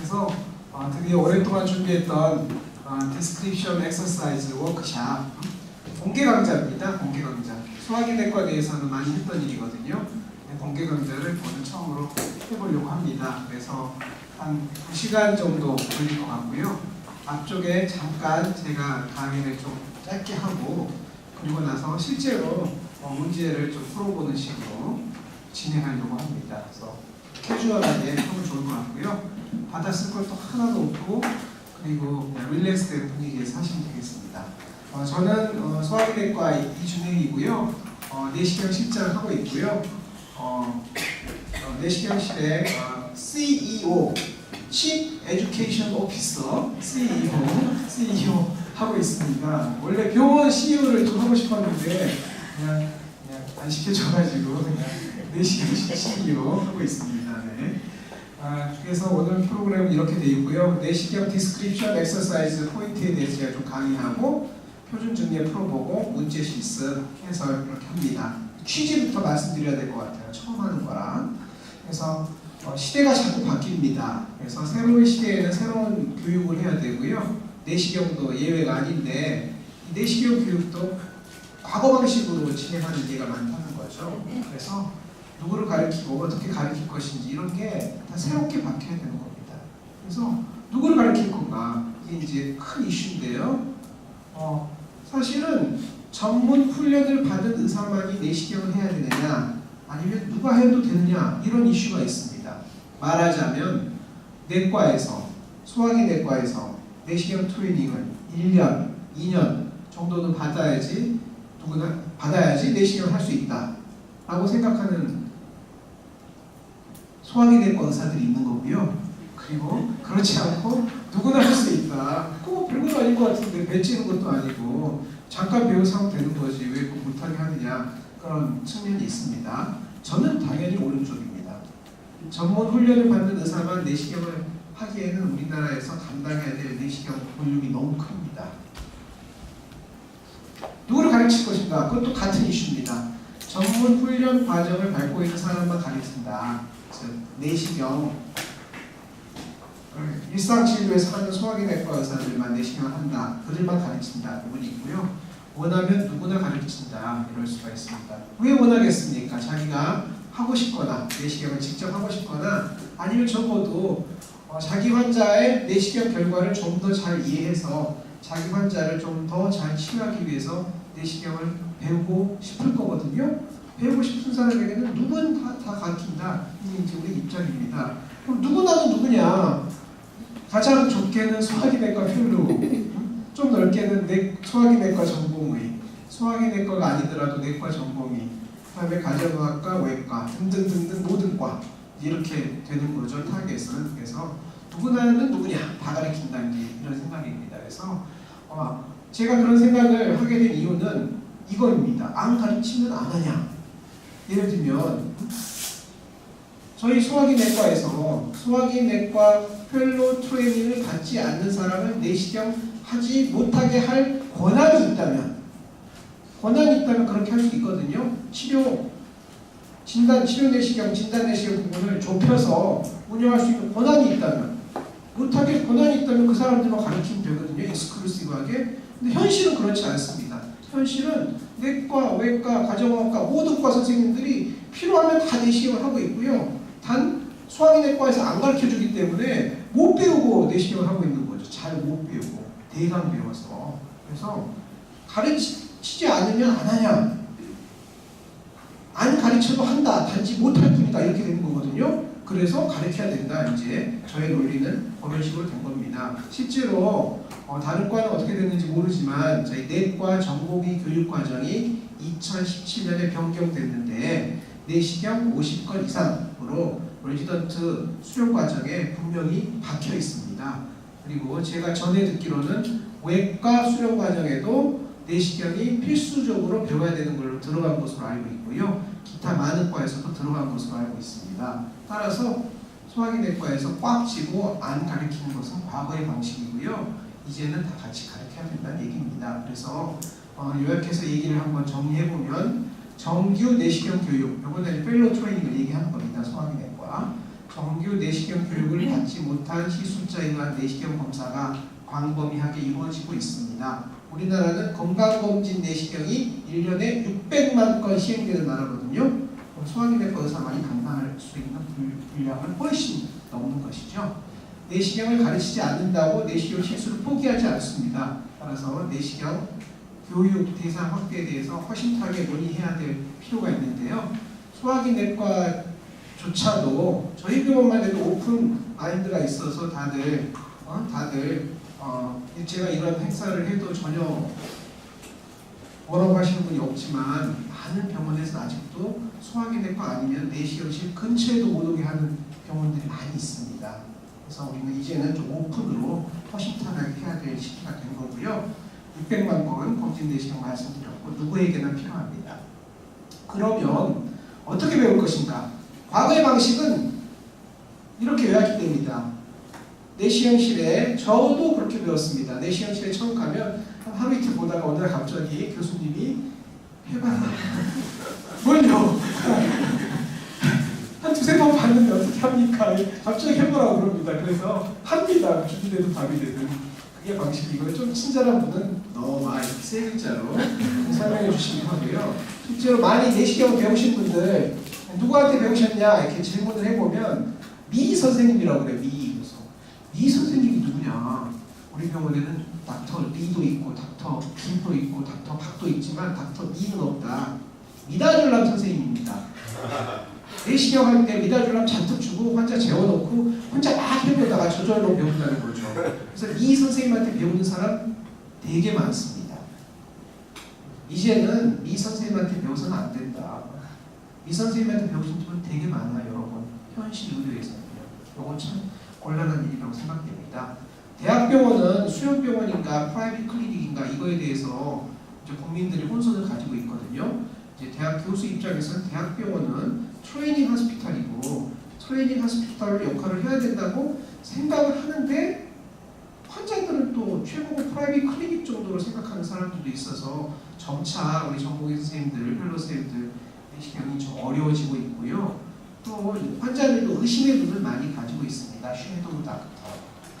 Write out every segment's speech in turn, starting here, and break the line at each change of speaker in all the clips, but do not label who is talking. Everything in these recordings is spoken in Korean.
그래서 드디어 오랫동안 준비했던 디스크립션 엑서사이즈 워크샵 공개 강좌입니다. 공개 강좌. 소화기내과에 대해서는 많이 했던 일이거든요. 공개 강좌를 오늘 처음으로 해보려고 합니다. 그래서 한 2시간 정도 걸릴 것 같고요. 앞쪽에 잠깐 제가 강의를 좀 짧게 하고 그리고 나서 실제로 문제를 좀 풀어보는 식으로 진행하려고 합니다. 그래서 캐주얼하게 하면 좋을 것 같고요. 받았을 것도 하나도 없고 그리고 그냥 릴렉스된 분위기에서 하시면 되겠습니다. 저는 소화기내과 이준행이고요. 내시경 실장을 하고 있고요. 내시경실의 CEO, Chief Education Officer, CEO 하고 있습니다. 원래 병원 CEO를 좀 하고 싶었는데 그냥 안 시켜줘가지고 그냥 내시경실 CEO 하고 있습니다. 네. 그래서 오늘 프로그램은 이렇게 되어 있고요. 내시경 디스크립션 엑서사이즈 포인트에 대해서 제가 좀 강의하고 표준 정리에 풀어보고 문제 실습 해설 이렇게 합니다. 취지부터 말씀드려야 될 것 같아요. 처음 하는 거라. 그래서 시대가 자꾸 바뀝니다. 그래서 새로운 시대에는 새로운 교육을 해야 되고요. 내시경도 예외가 아닌데 이 내시경 교육도 과거 방식으로 진행하는 예가 많다는 거죠. 그래서 누구를 가르치고 어떻게 가르칠 것인지 이런 게 다 새롭게 바뀌어야 되는 겁니다. 그래서 누구를 가르칠 건가 이게 이제 큰 이슈인데요. 사실은 전문 훈련을 받은 의사만이 내시경을 해야 되느냐 아니면 누가 해도 되느냐 이런 이슈가 있습니다. 말하자면 내과에서 소화기 내과에서 내시경 트레이닝을 1년, 2년 정도는 받아야지 누구나 받아야지 내시경을 할 수 있다 라고 생각하는 소화기 내과 의사들이 있는 거고요. 그리고 그렇지 않고 누구나 할 수 있다. 그거 별거 아닌 것 같은데 배치는 것도 아니고 잠깐 배워서 하면 되는 거지 왜 그거 못하게 하느냐 그런 측면이 있습니다. 저는 당연히 오른쪽입니다. 전문 훈련을 받는 의사만 내시경을 하기에는 우리나라에서 감당해야 될 내시경 볼륨이 너무 큽니다. 누구를 가르칠 것인가? 그것도 같은 이슈입니다. 전문 훈련 과정을 밟고 있는 사람만 가르친다. 즉 내시경 일상진료에서 하는 소화기내과 의사들만 내시경을 한다. 그들만 가르친다. 부분이 있고요. 원하면 누구나 가르친다. 이럴 수가 있습니다. 왜 원하겠습니까? 자기가 하고 싶거나 내시경을 직접 하고 싶거나 아니면 적어도 자기 환자의 내시경 결과를 좀 더 잘 이해해서 자기 환자를 좀 더 잘 치료하기 위해서 내시경을 배우고 싶을 거거든요. 배우고 싶은 사람에게는 누군 다 가르친다. 이게 이제 우리 입장입니다. 그럼 누구나는 누구냐? 가장 좁게는 소화기내과 펠로, 좀 넓게는 소화기내과 전공의, 소화기내과가 아니더라도 내과 전공의, 그다음에 가정의학과, 외과 등등등등 모든 과 이렇게 되는 거죠. 타겟은. 그래서 누구나는 누구냐 다 가르친다는 게 이런 생각입니다. 그래서 제가 그런 생각을 하게 된 이유는 이거입니다. 안 가르치면 안 하냐. 예를 들면 저희 소화기내과에서 소화기내과 펠로 트레이닝을 받지 않는 사람을 내시경 하지 못하게 할 권한이 있다면 그렇게 할 수 있거든요. 치료 내시경, 진단 내시경 부분을 좁혀서 운영할 수 있는 권한이 있다면 못하게 권한이 있다면 그 사람들만 가르치면 되거든요. 익스클루시브하게. 근데 현실은 그렇지 않습니다. 현실은 내과, 외과, 가정의학과 모든 과 선생님들이 필요하면 다 내시경을 하고 있고요. 단 소화기내과에서 안 가르쳐주기 때문에 못 배우고 내시경을 하고 있는 거죠. 잘 못 배우고 대강 배워서. 그래서 가르치지 않으면 안 하냐? 안 가르쳐도 한다. 단지 못할 뿐이다. 이렇게 되는 거거든요. 그래서 가르쳐야 된다. 이제 저의 논리는 그런 식으로 된 겁니다. 실제로 다른 과는 어떻게 됐는지 모르지만 저희 내과 전공의 교육과정이 2017년에 변경됐는데 내시경 50건 이상으로 레지던트 수련과정에 분명히 박혀 있습니다. 그리고 제가 전에 듣기로는 외과 수련과정에도 내시경이 필수적으로 배워야 되는 걸로 들어간 것으로 알고 있고요. 기타 많은 과에서도 들어간 것으로 알고 있습니다. 따라서 소화기내과에서 꽉 쥐고 안 가르치는 것은 과거의 방식이고요. 이제는 다 같이 가르쳐야 된다는 얘기입니다. 그래서 요약해서 얘기를 한번 정리해보면 정규 내시경 교육, 이번에 펠로 트레이닝을 얘기하는 겁니다. 소화기내과. 정규 내시경 교육을 받지 못한 시술자에 의한 내시경 검사가 광범위하게 이루어지고 있습니다. 우리나라는 건강검진 내시경이 1년에 600만 건 시행되는 나라거든요. 소화기내과 의사만이 감당할 수 있는 분량은 훨씬 넘는 것이죠. 내시경을 가르치지 않는다고 내시경 실수를 포기하지 않습니다. 따라서 내시경 교육 대상 확대에 대해서 허심탄회하게 논의해야 될 필요가 있는데요. 소화기내과조차도 저희 병원만 해도 오픈 마인드가 있어서 다들 제가 이런 행사를 해도 전혀 뭐라고 하시는 분이 없지만 많은 병원에서 아직도 소화기내과 아니면 내시경실 근처에도 못 오게 하는 병원들이 많이 있습니다. 그래서 우리는 이제는 좀 오픈으로 허심탄회하게 해야 될 시기가 된 거고요. 600만 건 검진 내시경 말씀드렸고 누구에게나 필요합니다. 그러면 어떻게 배울 것인가? 과거의 방식은 이렇게 요약이 됩니다. 내시경실에 저도 그렇게 배웠습니다. 내시경실에 처음 가면 하루 이틀 보다가 어느 날 갑자기 교수님이 해봐라. 뭘요? 한 두세 번 봤는데 어떻게 합니까? 갑자기 해보라고 그럽니다. 그래서 합니다. 주이 되든 밥이 되든. 그게 방식이고요. 좀 친절한 분은 너무 이렇게 세 글자로 설명해 주시면 하고요. 실제로 많이 내시경 배우신 분들 누구한테 배우셨냐 이렇게 질문을 해보면 미 선생님이라고 그래요. 미 선생님이 누구냐? 우리 병원에는 닥터 리도 있고 닥터 김도 있고 닥터 박도 있지만 닥터 미는 없다. 미다졸람 선생님입니다. 내시경 할 때 미다졸람 잔뜩 주고 환자 재워놓고 혼자 막 해보다가 저절로 배운다는 거죠. 그래서 이 선생님한테 배우는 사람 되게 많습니다. 이제는 미 선생님한테 배워서는 안 된다. 미 선생님한테 배우신 분은 되게 많아요, 여러분. 현실 의료에서는요. 이건 참 곤란한 일이라고 생각됩니다. 대학병원은 수련병원인가 프라이빗 클리닉인가 이거에 대해서 이제 국민들이 혼선을 가지고 있거든요. 이제 대학 교수 입장에서는 대학병원은 트레이닝 하스피탈이고 트레이닝 하스피탈 역할을 해야 된다고 생각을 하는데 환자들은 또 최고급 프라이빗 클리닉 정도로 생각하는 사람들도 있어서 점차 우리 전공의 선생님들, 펠로 선생님들 내시경이 좀 어려워지고 있고요. 또 환자들도 의심의 눈을 많이 가지고 있습니다. 섀도우 닥터,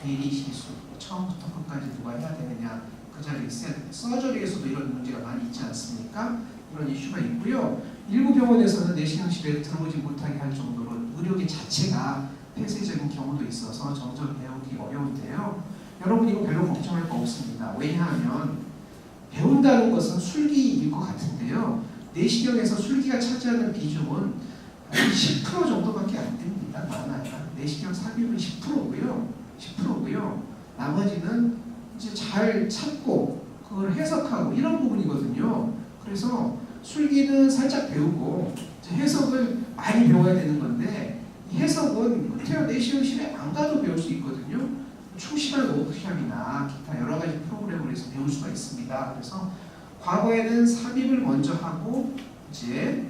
대리 시술, 처음부터 끝까지 누가 해야 되느냐, 그 자리에 있어야 되느냐. 서저리에서도 이런 문제가 많이 있지 않습니까? 이런 이슈가 있고요. 일부 병원에서는 내시경실에 들어오지 못하게 할 정도로 의료기 자체가 폐쇄적인 경우도 있어서 점점 배우기 어려운데요. 여러분 이거 별로 걱정할 거 없습니다. 왜냐하면 배운다는 것은 술기일 것 같은데요. 내시경에서 술기가 차지하는 비중은 10% 정도밖에 안 됩니다. 많아야. 내시경 삽입은 10%고요. 10%고요. 나머지는 이제 잘 찾고 그걸 해석하고 이런 부분이거든요. 그래서 술기는 살짝 배우고 해석을 많이 배워야 되는 건데 이 해석은 태어 내시경실에 안 가도 배울 수 있거든요. 충실한 워크샵이나 기타 여러 가지 프로그램을 해서 배울 수가 있습니다. 그래서 과거에는 삽입을 먼저 하고 이제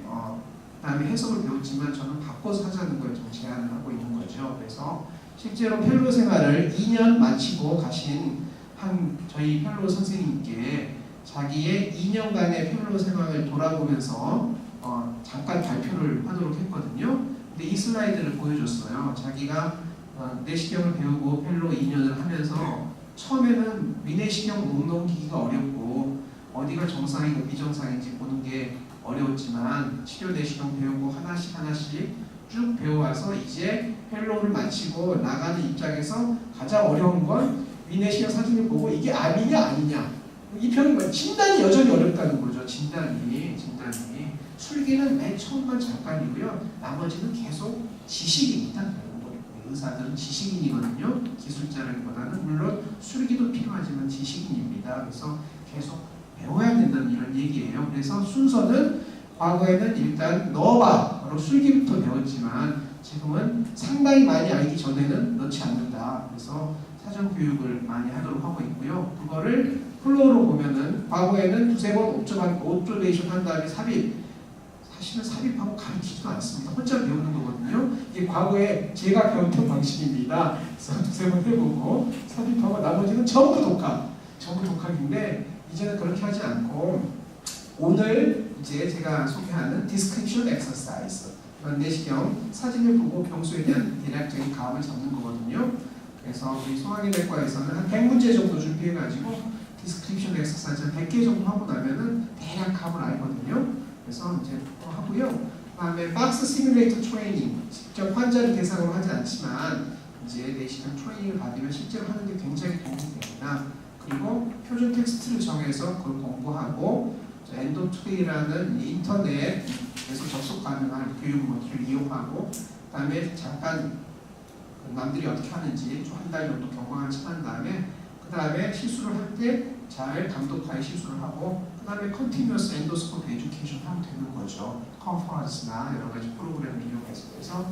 그다음에 해석을 배웠지만 저는 바꿔서 하자는 걸 좀 제안을 하고 있는 거죠. 그래서 실제로 펠로 생활을 2년 마치고 가신 한 저희 펠로 선생님께 자기의 2년간의 펠로 생활을 돌아보면서 잠깐 발표를 하도록 했거든요. 근데 이 슬라이드를 보여줬어요. 자기가 내시경을 배우고 펠로 2년을 하면서 처음에는 위내시경 목 넘기기가 어렵고 어디가 정상이고 비정상인지 보는 게 어려웠지만 치료 내시경 배우고 하나씩 쭉 배워와서 이제 펠로우를 마치고 나가는 입장에서 가장 어려운 건 위내시경 사진을 보고 이게 암이냐 아니냐 이 편은 진단이 여전히 어렵다는 거죠. 진단이 술기는 맨 처음만 잠깐이고요. 나머지는 계속 지식입니다. 의사들은 지식인이거든요. 기술자라기보다는 물론 술기도 필요하지만 지식인입니다. 그래서 계속 배워야 된다는 이런 얘기예요. 그래서 순서는 과거에는 일단 넣어봐 바로 술기부터 배웠지만 지금은 상당히 많이 알기 전에는 넣지 않는다. 그래서 사전 교육을 많이 하도록 하고 있고요. 그거를 플로우로 보면은 과거에는 두세 번 옵저베이션 한 다음에 삽입. 사실은 삽입하고 가르치지도 않습니다. 혼자 배우는 거거든요. 이게 과거에 제가 배웠던 방식입니다. 그래서 두세 번 해보고 삽입하고 나머지는 전부 독학인데 이제는 그렇게 하지 않고 오늘 이제 제가 소개하는 디스크립션 엑서사이즈 이런 내시경 사진을 보고 병수에 대한 대략적인 감을 잡는 거거든요. 그래서 우리 소화기내과에서는 한 100문제 정도 준비해가지고 디스크립션 엑서사이즈 한 100개 정도 하고 나면은 대략 감을 알거든요. 그래서 이제 하고요. 그다음에 박스 시뮬레이터 트레이닝, 직접 환자를 대상으로 하지 않지만 이제 내시경 트레이닝을 받으면 실제로 하는 게 굉장히 도움이 됩니다. 그리고 표준 텍스트를 정해서 그걸 공부하고 엔도투데이라는 인터넷에서 접속 가능한 교육 모듈을 이용하고 그다음에 잠깐 남들이 어떻게 하는지 한 달 정도 경험을 한 다음에 그 다음에 실수를 할 때 잘 감독하에 실수를 하고 그 다음에 컨티뉴어스 엔도스코프 에듀케이션 하면 되는 거죠. 컨퍼런스나 여러 가지 프로그램을 이용해서. 그래서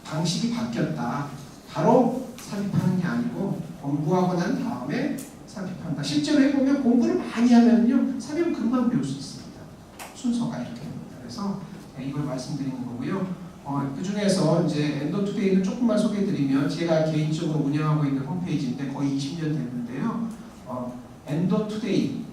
방식이 바뀌었다. 바로 삽입하는 게 아니고 공부하고 난 다음에 삽입한다. 실제로 해보면 공부를 많이 하면요 삽입은 금방 배울 수 있습니다. 순서가 이렇게 됩니다. 그래서 이걸 말씀드리는 거고요. 그 중에서 이제 엔도투데이는 조금만 소개해드리면 제가 개인적으로 운영하고 있는 홈페이지인데 거의 20년 됐는데요. 엔도투데이,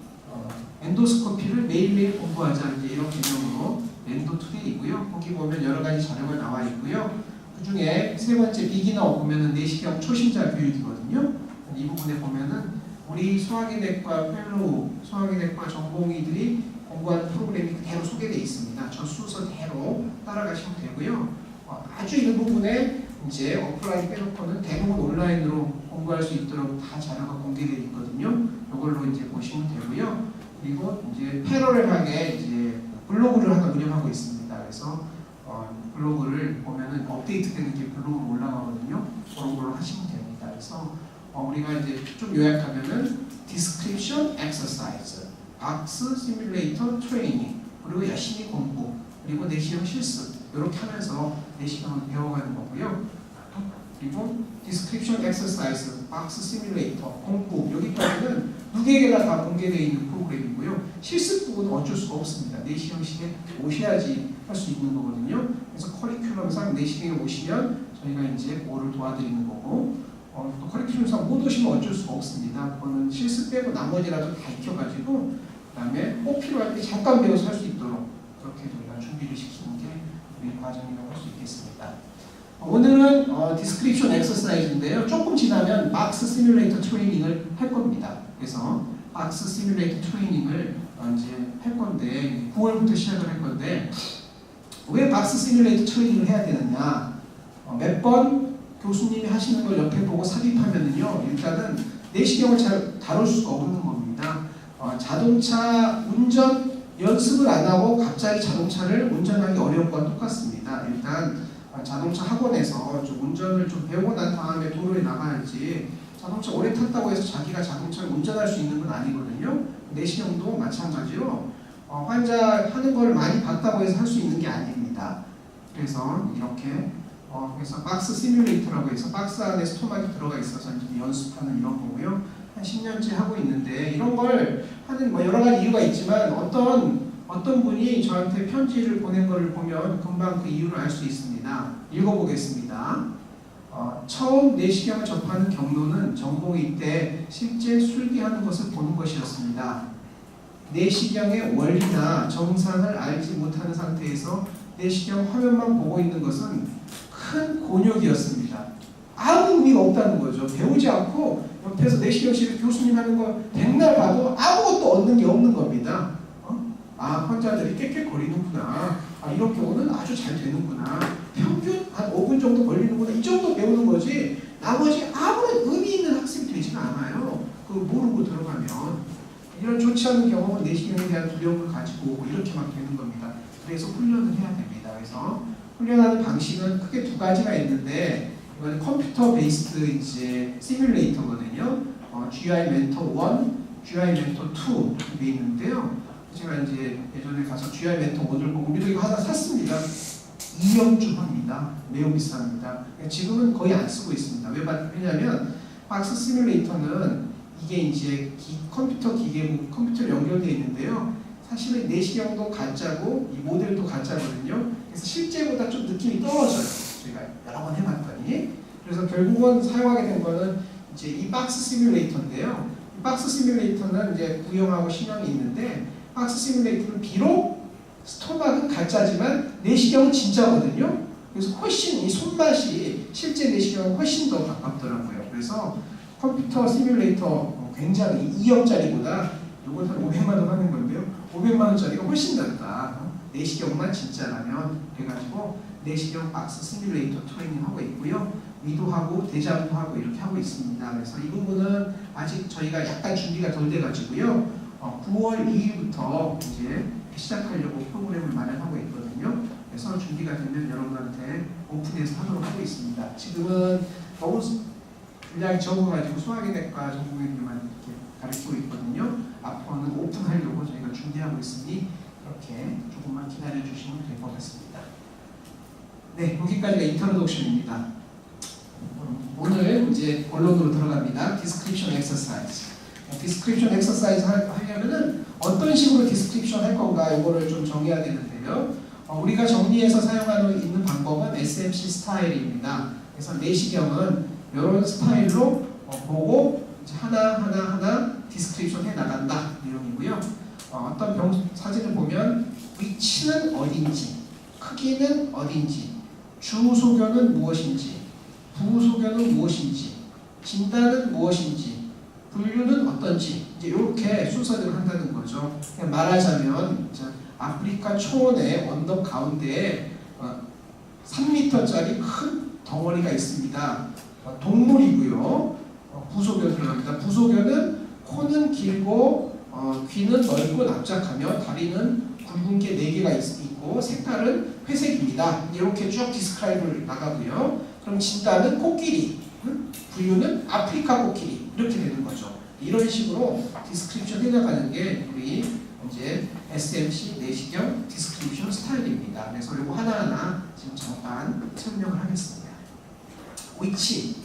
엔도스코피를 매일매일 공부하자 이제 이런 개념으로 엔도투데이고요. 거기 보면 여러 가지 자료가 나와 있고요. 그 중에 세 번째 비기너 보면은 내시경 초심자 교육이거든요. 이 부분에 보면은 우리 소화기내과 펠로우, 소화기내과 전공의들이 공부하는 프로그램이 그대로 소개되어 있습니다. 저 순서대로 따라가시면 되고요. 아주 일부분에 이제 오프라인 빼놓고는 대부분 온라인으로 공부할 수 있도록 다 자료가 공개되어 있거든요. 이걸로 이제 보시면 되고요. 그리고 이제 패러렐하게 이제 블로그를 하나 운영하고 있습니다. 그래서 블로그를 보면은 업데이트되는 게 블로그로 올라가거든요. 그런 걸로 하시면 됩니다. 그래서 우리가 이제 좀 요약하면은 디스크립션 엑서사이즈, 박스 시뮬레이터 트레이닝, 그리고 열심히 공부, 그리고 내시경 실습 이렇게 하면서 내시경을 배워가는 거고요. 그리고 디스크립션 엑서사이즈, 박스 시뮬레이터, 공부 여기까지는 누구에게나 다 공개되어 있는 프로그램이고요. 실습 부분은 어쩔 수가 없습니다. 내시경실에 오셔야지 할 수 있는 거거든요. 그래서 커리큘럼상 내시경에 오시면 저희가 이제 그거를 도와드리는 거고 또 커리큘럼상 못 오시면 어쩔 수가 없습니다. 그거는 실습 빼고 나머지라도 다 익혀가지고 그 다음에 꼭 필요할 때 잠깐 배워서 할 수 있도록 그렇게 저희가 준비를 시키는 게 우리 과정이라고 할 수 있겠습니다. 오늘은 디스크립션 엑서사이즈인데요. 조금 지나면 박스 시뮬레이터 트레이닝을 할 겁니다. 그래서 박스 시뮬레이터 트레이닝을 이제 할 건데 9월부터 시작을 할 건데 왜 박스 시뮬레이터 트레이닝을 해야 되느냐? 몇 번 교수님이 하시는 걸 옆에 보고 삽입하면은요 일단은 내시경을 잘 다룰 수가 없는 겁니다. 자동차 운전 연습을 안 하고 갑자기 자동차를 운전하기 어려운 건 똑같습니다. 일단 자동차 학원에서 좀 운전을 좀 배우고 난 다음에 도로에 나가야지 자동차 오래 탔다고 해서 자기가 자동차를 운전할 수 있는 건 아니거든요. 내시경도 마찬가지로 환자 하는 걸 많이 봤다고 해서 할 수 있는 게 아닙니다. 그래서 이렇게 그래서 박스 시뮬레이터라고 해서 박스 안에 스토막이 들어가 있어서 이제 연습하는 이런 거고요. 한 10년째 하고 있는데 이런 걸 하는 뭐 여러 가지 이유가 있지만 어떤 분이 저한테 편지를 보낸 거를 보면 금방 그 이유를 알 수 있습니다. 읽어보겠습니다. 처음 내시경을 접하는 경로는 전공의 때 실제 술기하는 것을 보는 것이었습니다. 내시경의 원리나 정상을 알지 못하는 상태에서 내시경 화면만 보고 있는 것은 큰 곤욕이었습니다. 아무 의미가 없다는 거죠. 배우지 않고 옆에서 내시경실 교수님 하는 거 백날 봐도 아무것도 얻는 게 없는 겁니다. 환자들이 깨끗거리는구나. 이런 경우는 아주 잘 되는구나. 평균 한 5분 정도 걸리는구나. 이 정도 배우는 거지 나머지 아무런 의미 있는 학습이 되지가 않아요. 그거 모르고 들어가면. 이런 좋지 않은 경험은 내시경에 대한 두려움을 가지고 오고 이렇게 막 되는 겁니다. 그래서 훈련을 해야 됩니다. 그래서 훈련하는 방식은 크게 두 가지가 있는데 이건 컴퓨터 베이스드 이제 시뮬레이터거든요. GI 멘토 1, GI 멘토 2 이렇게 돼 있는데요. 제가 이제 예전에 가서 GI 멘토 모듈 보고 우리도 이거 하나 샀습니다. 2연주 합니다. 매우 비쌉니다. 지금은 거의 안 쓰고 있습니다. 왜냐하면 박스 시뮬레이터는 이게 이제 컴퓨터 기계고 컴퓨터로 연결되어 있는데요. 사실은 내시경도 가짜고 이 모델도 가짜거든요. 그래서 실제보다 좀 느낌이 떨어져요. 저희가 여러 번 해봤더니. 그래서 결국은 사용하게 된 거는 이제 이 박스 시뮬레이터인데요. 이 박스 시뮬레이터는 이제 구형하고 신형이 있는데 박스 시뮬레이터는 비록 스토막은 가짜지만 내시경은 진짜거든요. 그래서 훨씬 이 손맛이 실제 내시경은 훨씬 더 가깝더라고요. 그래서 컴퓨터 시뮬레이터 굉장히 2억짜리보다 이건 한 500만 원 하는 건데요. 500만 원짜리가 훨씬 낫다. 내시경만 진짜라면 그래가지고 내시경 박스 시뮬레이터 트레이닝 하고 있고요. 위도하고 대장도 하고 이렇게 하고 있습니다. 그래서 이 부분은 아직 저희가 약간 준비가 덜 돼가지고요. 9월 2일부터 이제 시작하려고 프로그램을 마련하고 있거든요. 그래서 준비가 되면 여러분한테 오픈해서 하도록 하고 있습니다. 지금은 너무 분량이 적어가지고 소화기내과 전공의들만 이렇게 가르치고 있거든요. 앞으로는 오픈하려고 저희가 준비하고 있으니 이렇게 조금만 기다려 주시면 될 것 같습니다. 네, 여기까지가 인트로덕션입니다. 오늘 이제 본론으로 들어갑니다. 디스크립션 엑서사이즈. 디스크립션 엑서사이즈 하려면은 어떤 식으로 디스크립션 할 건가 이거를 좀 정해야 되는데요. 우리가 정리해서 사용하고 있는 방법은 SMC 스타일입니다. 그래서 내시경은 이런 스타일로 보고 하나 디스크립션 해 나간다 내용이고요. 어떤 병 사진을 보면 위치는 어딘지, 크기는 어딘지, 주소견은 무엇인지, 부소견은 무엇인지, 진단은 무엇인지, 분류는 어떤지 이제 이렇게 순서대로 한다는 거죠. 그냥 말하자면 아프리카 초원의 언덕 가운데에 3m짜리 큰 덩어리가 있습니다. 동물이고요. 부소견 들어갑니다. 부소견은 코는 길고 귀는 넓고 납작하며 다리는 굵은 게 4개가 있고 색깔은 회색입니다. 이렇게 쭉 디스크라이브를 나가고요. 그럼 진단은 코끼리, 분류는 아프리카 코끼리 이렇게 되는 거죠. 이런 식으로 디스크립션 해나가는 게 우리 이제 SMC 내시경 디스크립션 스타일입니다. 그래서 이거 하나하나 지금 잠깐 설명을 하겠습니다. 위치,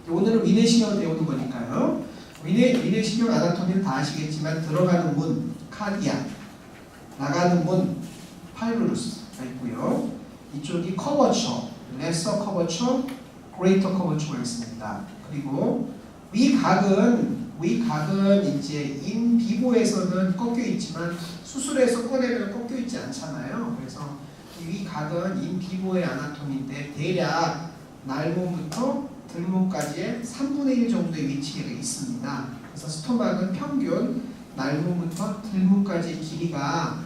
오늘은 위내시경을 배우는 거니까요. 위내시경 아나토미는 다 아시겠지만 들어가는 문, 카디아, 나가는 문, 파이브루스가 있고요. 이쪽이 커버처, 레서 커버처, 그레이터 커버처가 있습니다. 그리고 위각은 이제 인비보에서는 꺾여 있지만 수술해서 꺼내면 꺾여 있지 않잖아요. 그래서 이 위각은 인비보의 아나토미인데 대략 날몸부터 들몸까지의 3분의 1 정도의 위치가 있습니다. 그래서 스토막은 평균 날몸부터 들몸까지의 길이가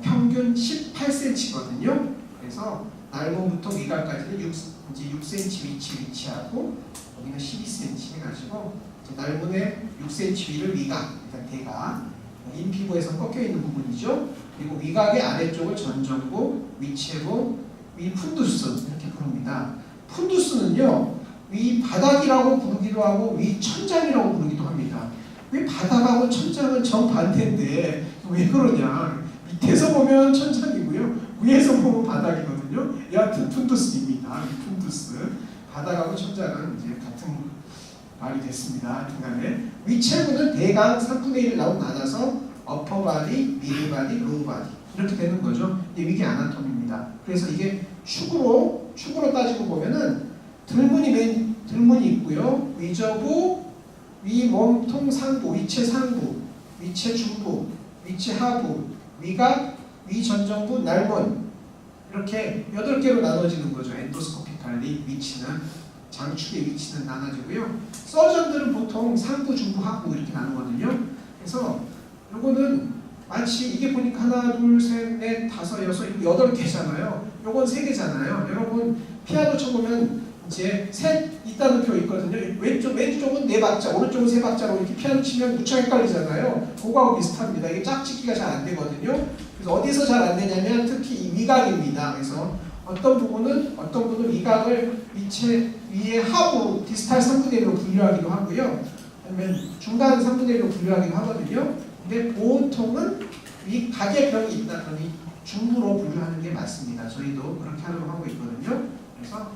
평균 18cm거든요. 그래서 날몸부터 위각까지는 6cm 위치하고 여기는 12cm 해가지고 날몸의 6cm 위를 위각, 일단 대각, 인피부에서 꺾여 있는 부분이죠. 그리고 위각의 아래쪽을 전정부, 위체부, 위 푼두스 이렇게 부릅니다. 푼두스는요 위 바닥이라고 부르기도 하고 위 천장이라고 부르기도 합니다. 왜 바닥하고 천장은 정반대인데 왜 그러냐? 밑에서 보면 천장이고요, 위에서 보면 바닥이거든요. 여하튼 푼두스입니다. 푼두스. 바닥하고 천장은 이제 같은 말이 됐습니다. 중간에 위체부는 대강 3분의 1을 나눠서 어퍼 바디, 미드 바디, 로우 바디 이렇게 되는 거죠. 이게 아나토미입니다. 그래서 이게 축으로 따지고 보면은 들문이 있고요. 위저부, 위 몸통 상부, 위체 상부, 위체 중부, 위체 하부, 위각, 위 전정부, 날몬 이렇게 8개로 나눠지는 거죠. 엔도스코피칼리 위치는 장축의 위치는 나눠지고요. 서전들은 보통 상부, 중부, 하부 이렇게 나누거든요. 그래서 요거는 마치 이게 보니까 하나, 둘, 셋, 넷, 다섯, 여섯, 일곱, 8개잖아요. 요건 3개잖아요. 여러분 피아노 쳐보면 이제 셋 있다는 표 있거든요. 왼쪽은 4박자, 오른쪽은 3박자로 이렇게 피아노 치면 무척 헷갈리잖아요. 그거하고 비슷합니다. 이게 짝짓기가 잘 안 되거든요. 그래서 어디서 잘 안 되냐면 특히 이 위각입니다. 그래서 어떤 부분은 위각을 위의 하부 디스탈 3분의 1로 분류하기도 하고요. 아니면 중간 3분의 1로 분류하기도 하거든요. 근데 보통은 위각의 병이 있다 그러니 중부로 분류하는 게 맞습니다. 저희도 그렇게 하려고 하고 있거든요. 그래서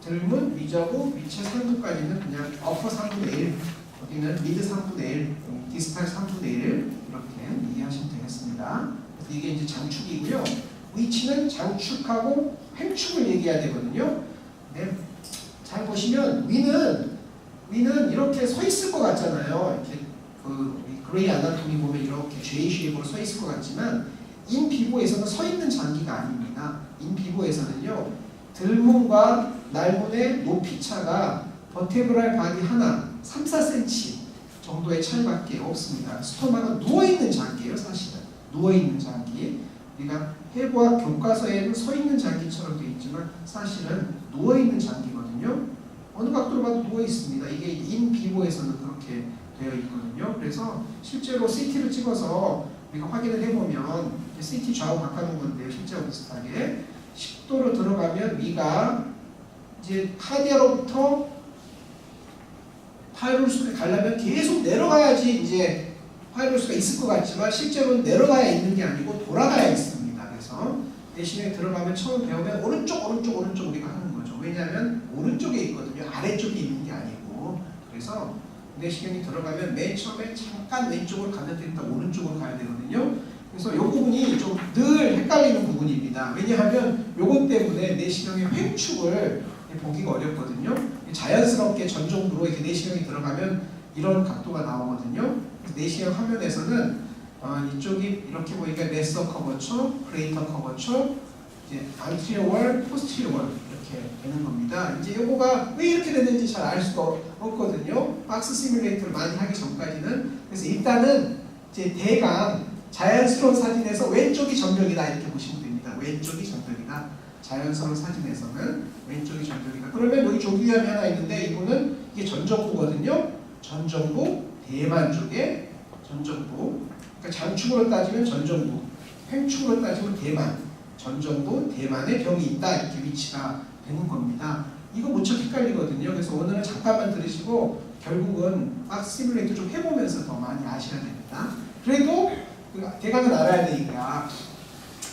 들문, 위저부, 위체 상부까지는 그냥 어퍼 3분의 1, 여기는 미드 3분의 1, 디스탈 3분의 1 이렇게 이해하시면 되겠습니다. 그래서 이게 이제 장축이고요. 위치는 장축하고 횡축을 얘기해야 되거든요. 네. 잘 보시면 위는 이렇게 서 있을 것 같잖아요. 이렇게 그레이 아나토미 보면 이렇게 J 쉐입으로 서 있을 것 같지만 인비보에서는 서 있는 장기가 아닙니다. 인비보에서는요 들문과 날문의 높이 차가 버테브랄 바디 하나 3, 4cm 정도의 차이밖에 없습니다. 스토마는 누워있는 장기예요. 사실은 누워있는 장기. 우리가 해부학 교과서에는 서있는 장기처럼 되어 있지만 사실은 누워있는 장기거든요. 어느 각도로 봐도 누워있습니다. 이게 인비보에서는 그렇게 되어 있거든요. 그래서 실제로 CT를 찍어서 우리가 확인을 해보면 CT 좌우 바꿔놓은 건데요. 실제와 비슷하게 10도로 들어가면 위가 이제 카디아로부터 파이로스를 가려면 계속 내려가야지 이제 파이로스가 있을 것 같지만 실제로는 내려가야 있는 게 아니고 돌아가야 있습니다. 그래서 내시경에 들어가면 처음 배우면 오른쪽 우리가 하는 거죠. 왜냐하면 오른쪽에 있거든요. 아래쪽에 있는 게 아니고. 그래서 내시경이 들어가면 맨 처음에 잠깐 왼쪽으로 가면 된다. 오른쪽으로 가야 되거든요. 그래서 이 부분이 좀 늘 헷갈리는 부분입니다. 왜냐하면 요것 때문에 내시경의 횡축을 보기가 어렵거든요. 자연스럽게 전정부로 이렇게 내시경이 들어가면 이런 각도가 나오거든요. 내시경 화면에서는 이쪽이 이렇게 보니까 레서 커버처, 그레이터 커버처, 이제 안티리어월, 포스티리어월 이렇게 되는 겁니다. 이제 요거가 왜 이렇게 됐는지 잘 알 수가 없거든요. 박스 시뮬레이터를 많이 하기 전까지는. 그래서 일단은 이제 대강 자연스러운 사진에서 왼쪽이 전벽이다 이렇게 보시면 됩니다. 왼쪽이 전벽이다. 자연스러운 사진에서는 왼쪽이 전벽이다. 그러면 여기 조기암이 하나 있는데 이거는 이게 전정부거든요. 전정부 대만 쪽에 전정부. 그러니까 장축으로 따지면 전정부, 횡축으로 따지면 대만. 전정부 대만에 병이 있다 이렇게 위치가 되는 겁니다. 이거 무척 헷갈리거든요. 그래서 오늘은 잠깐만 들으시고 결국은 박스 시뮬레이터 좀 해보면서 더 많이 아셔야 됩니다. 그래도 대강은 알아야 되니까.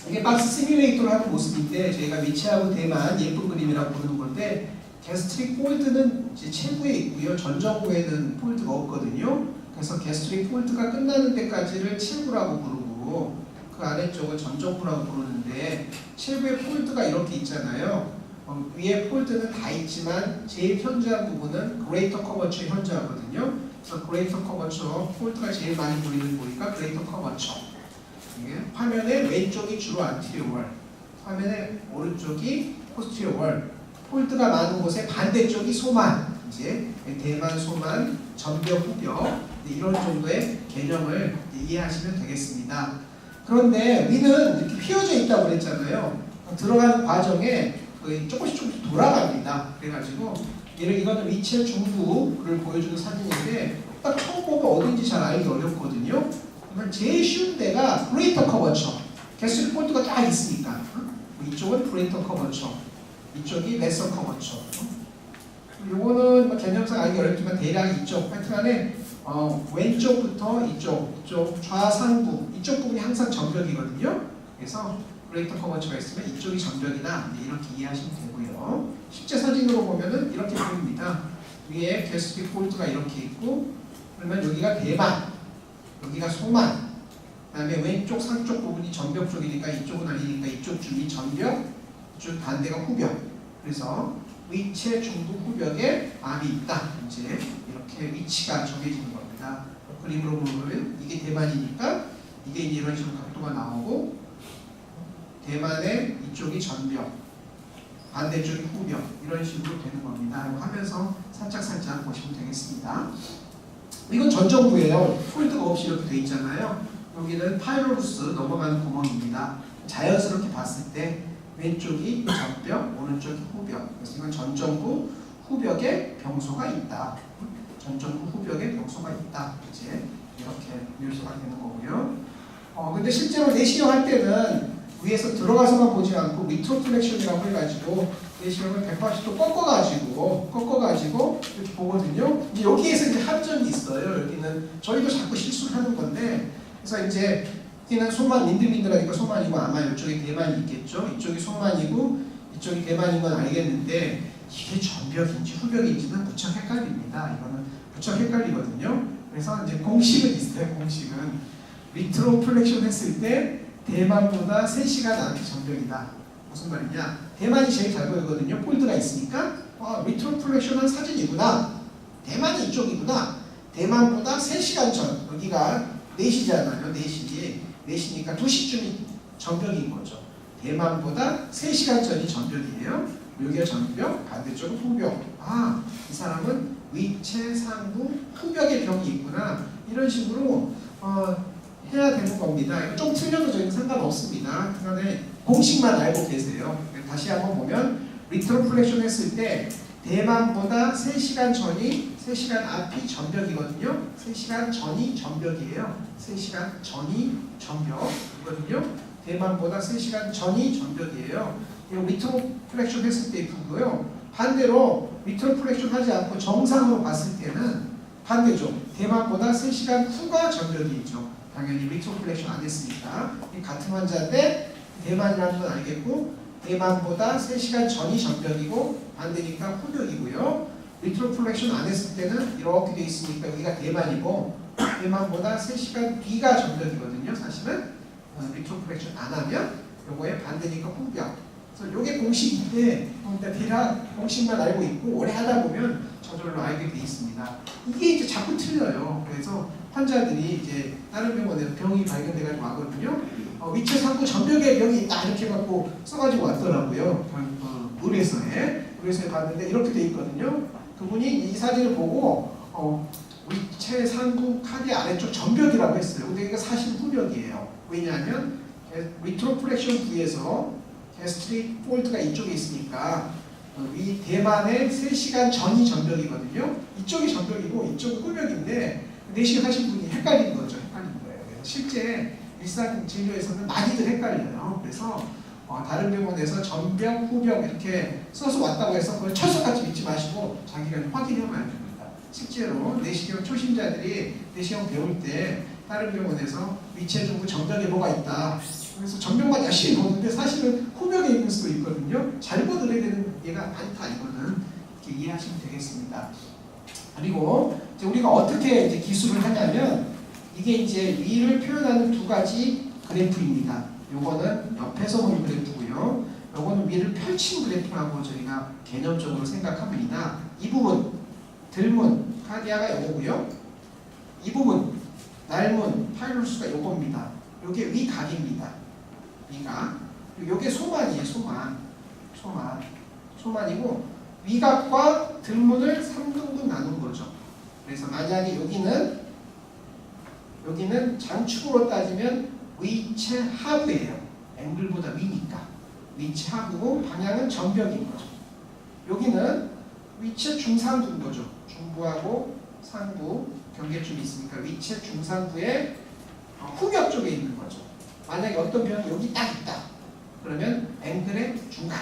이게 박스 시뮬레이터를 하는 모습인데 저희가 위치하고 대만 예쁜 그림이라고 부르는 건데 게스트릭 폴드는 이제 체부에 있고요. 전정부에는 폴드가 없거든요. 그래서 게스트릭 폴드가 끝나는 데까지를 체부라고 부르고 그 아래쪽은 전정부라고 부르는데 체부에 폴드가 이렇게 있잖아요. 위에 폴드는 다 있지만 제일 현저한 부분은 그레이터 커버처에 현저하거든요. 그래서 그레이터 커버처 폴드가 제일 많이 보이는 부위가 그레이터 커버처. 화면의 왼쪽이 주로 안티리어월, 화면의 오른쪽이 포스티리어월. 폴드가 많은 곳의 반대쪽이 소만. 이제 대만 소만, 전벽 후벽 이런 정도의 개념을 이해하시면 되겠습니다. 그런데 위는 이렇게 휘어져 있다고 그랬잖아요. 들어가는 과정에 조금씩 돌아갑니다. 그래가지고 이거는 위치의 중부를 보여주는 사진인데 딱 처음 보면 어딘지 잘 알기 어렵거든요. 그러면 제일 쉬운 데가 그레이터 커버처. 게스트릭 폴드가 딱 있으니까. 이쪽은 그레이터 커버처, 이쪽이 레서 커버처. 요거는 뭐 개념상 알기 어렵지만 대략 이쪽 하여튼간에 왼쪽부터 이쪽 좌상부 이쪽 부분이 항상 전벽이거든요. 그래서 그레이터 커버처가 있으면 이쪽이 전벽이다 이렇게 이해하시면 되고요. 실제 사진으로 보면은 이렇게 보입니다. 위에 게스트릭 폴드가 이렇게 있고 그러면 여기가 대만, 여기가 소만, 그 다음에 왼쪽 상쪽 부분이 전벽 쪽이니까 이쪽은 아니니까 이쪽 중이 전벽, 이쪽 반대가 후벽. 그래서 위체 중부 후벽에 암이 있다. 이제 이렇게 위치가 정해지는 겁니다. 그림으로 보면 이게 대만이니까 이게 이제 이런 식으로 각도가 나오고 대만의 이쪽이 전벽, 반대쪽이 후벽 이런 식으로 되는 겁니다. 이거 하면서 살짝 보시면 되겠습니다. 이건 전정부예요. 폴드가 없이 이렇게 돼 있잖아요. 여기는 파이로루스 넘어가는 구멍입니다. 자연스럽게 봤을 때 왼쪽이 전벽, 오른쪽이 후벽. 그래서 이건 전정부 후벽에 병소가 있다. 전정부 후벽에 병소가 있다. 이제 이렇게 묘사가 되는 거고요. 근데 실제로 내시경 할 때는 위에서 들어가서만 보지 않고 리트로플렉션이라고 해가지고 내시경을 180도 꺾어가지고 이렇게 보거든요. 이제 여기에서 이제 함정이 있어요. 여기는 저희도 자꾸 실수를 하는 건데, 그래서 이제 여기는 소만 민들민들하니까 소만이고 아마 이쪽에 대만이 있겠죠. 이쪽이 소만이고 이쪽이 대만인 건 알겠는데 이게 전벽인지 후벽인지는 무척 헷갈립니다. 이거는 무척 헷갈리거든요. 그래서 이제 공식은 있어요. 공식은 리트로플렉션 했을 때 대만보다 3시간 안게 전벽이다. 무슨 말이냐? 대만이 제일 잘 보이거든요. 폴드가 있으니까 리트로플렉션한 사진이구나. 대만이 이쪽이구나. 대만보다 3시간 전. 여기가 4시잖아요. 4시니까 2시쯤이 전벽인 거죠. 대만보다 3시간 전이 전벽이에요. 여기가 전벽, 반대쪽은 후벽. 아, 이 사람은 위체 상부 후벽에 벽이 있구나. 이런 식으로 해야 되는 겁니다. 이거 좀 틀려도 저희는 상관없습니다. 그런데 공식만 알고 계세요. 다시 한번 보면 리트로플렉션 했을 때 대만보다 3시간 전이 3시간 앞이 전벽이거든요. 3시간 전이 전벽이에요. 3시간 전이 전벽이거든요. 대만보다 3시간 전이 전벽이에요. 이거 리트로플렉션 했을 때 이쁘고요. 반대로 리트로플렉션 하지 않고 정상으로 봤을 때는 반대죠. 대만보다 3시간 후가 전벽이 있죠. 당연히 리트로플렉션 안 했으니까. 같은 환자인데 대만이라는 건 알겠고 대만보다 3시간 전이 전벽이고 반대니까 후벽이고요. 리트로플렉션 안 했을 때는 이렇게 돼 있으니까 여기가 대만이고 대만보다 3시간 뒤가 전벽이거든요. 사실은 리트로플렉션 안 하면 요거의 반대니까 후벽. 그래서 요게 공식인데 대략 공식만 알고 있고 오래 하다 보면 저절로 알게 돼 있습니다. 이게 이제 자꾸 틀려요. 그래서 환자들이 이제 다른 병원에서 병이 발견돼가지고 왔거든요. 위체 상부 전벽에 병이 있다 이렇게 갖고 써가지고 왔더라고요. 의뢰서에 봤는데 이렇게 돼 있거든요. 그분이 이 사진을 보고 위체 상부 카디 아래쪽 전벽이라고 했어요. 근데 이게 사실 후벽이에요. 왜냐하면 리트로플렉션 부에서 게스트릭 폴트가 이쪽에 있으니까 위 대만의 3시간 전이 전벽이거든요. 이쪽이 전벽이고 이쪽은 후벽인데 내시 하신 분이 헷갈린 거죠. 헷갈린 거예요. 그래서 실제 일상 진료에서는 많이들 헷갈려요. 그래서 다른 병원에서 전벽, 후벽 이렇게 써서 왔다고 해서 그걸 철석같이 믿지 마시고 자기가 확인해봐야 됩니다. 실제로 내시경 초심자들이 내시경 배울 때 다른 병원에서 위체 중부 전벽에 뭐가 있다. 그래서 전벽만 열심히 보는데 사실은 후벽에 있는 수도 있거든요. 잘못 의뢰되는 예가 많다. 이거는 이렇게 이해하시면 되겠습니다. 그리고 이제 우리가 어떻게 이제 기술을 하냐면 이게 이제 위를 표현하는 두 가지 그래프입니다. 요거는 옆에서 보는 그래프고요. 요거는 위를 펼친 그래프라고 저희가 개념적으로 생각합니다. 이 부분 들문 카디아가 요거고요. 이 부분 날문 파일로스가 요겁니다. 요게 위각입니다. 위각. 요게 소만이에요. 소만이고 위각과 들문을 3등분 나눈 거죠. 그래서 만약에 여기는 장축으로 따지면 위체 하부예요. 앵글보다 위니까. 위체 하부고 방향은 전벽인 거죠. 여기는 위체 중상부인 거죠. 중부하고 상부 경계점이 있으니까 위체 중상부의 후벽 쪽에 있는 거죠. 만약에 어떤 병이 여기 딱 있다. 그러면 앵글의 중간.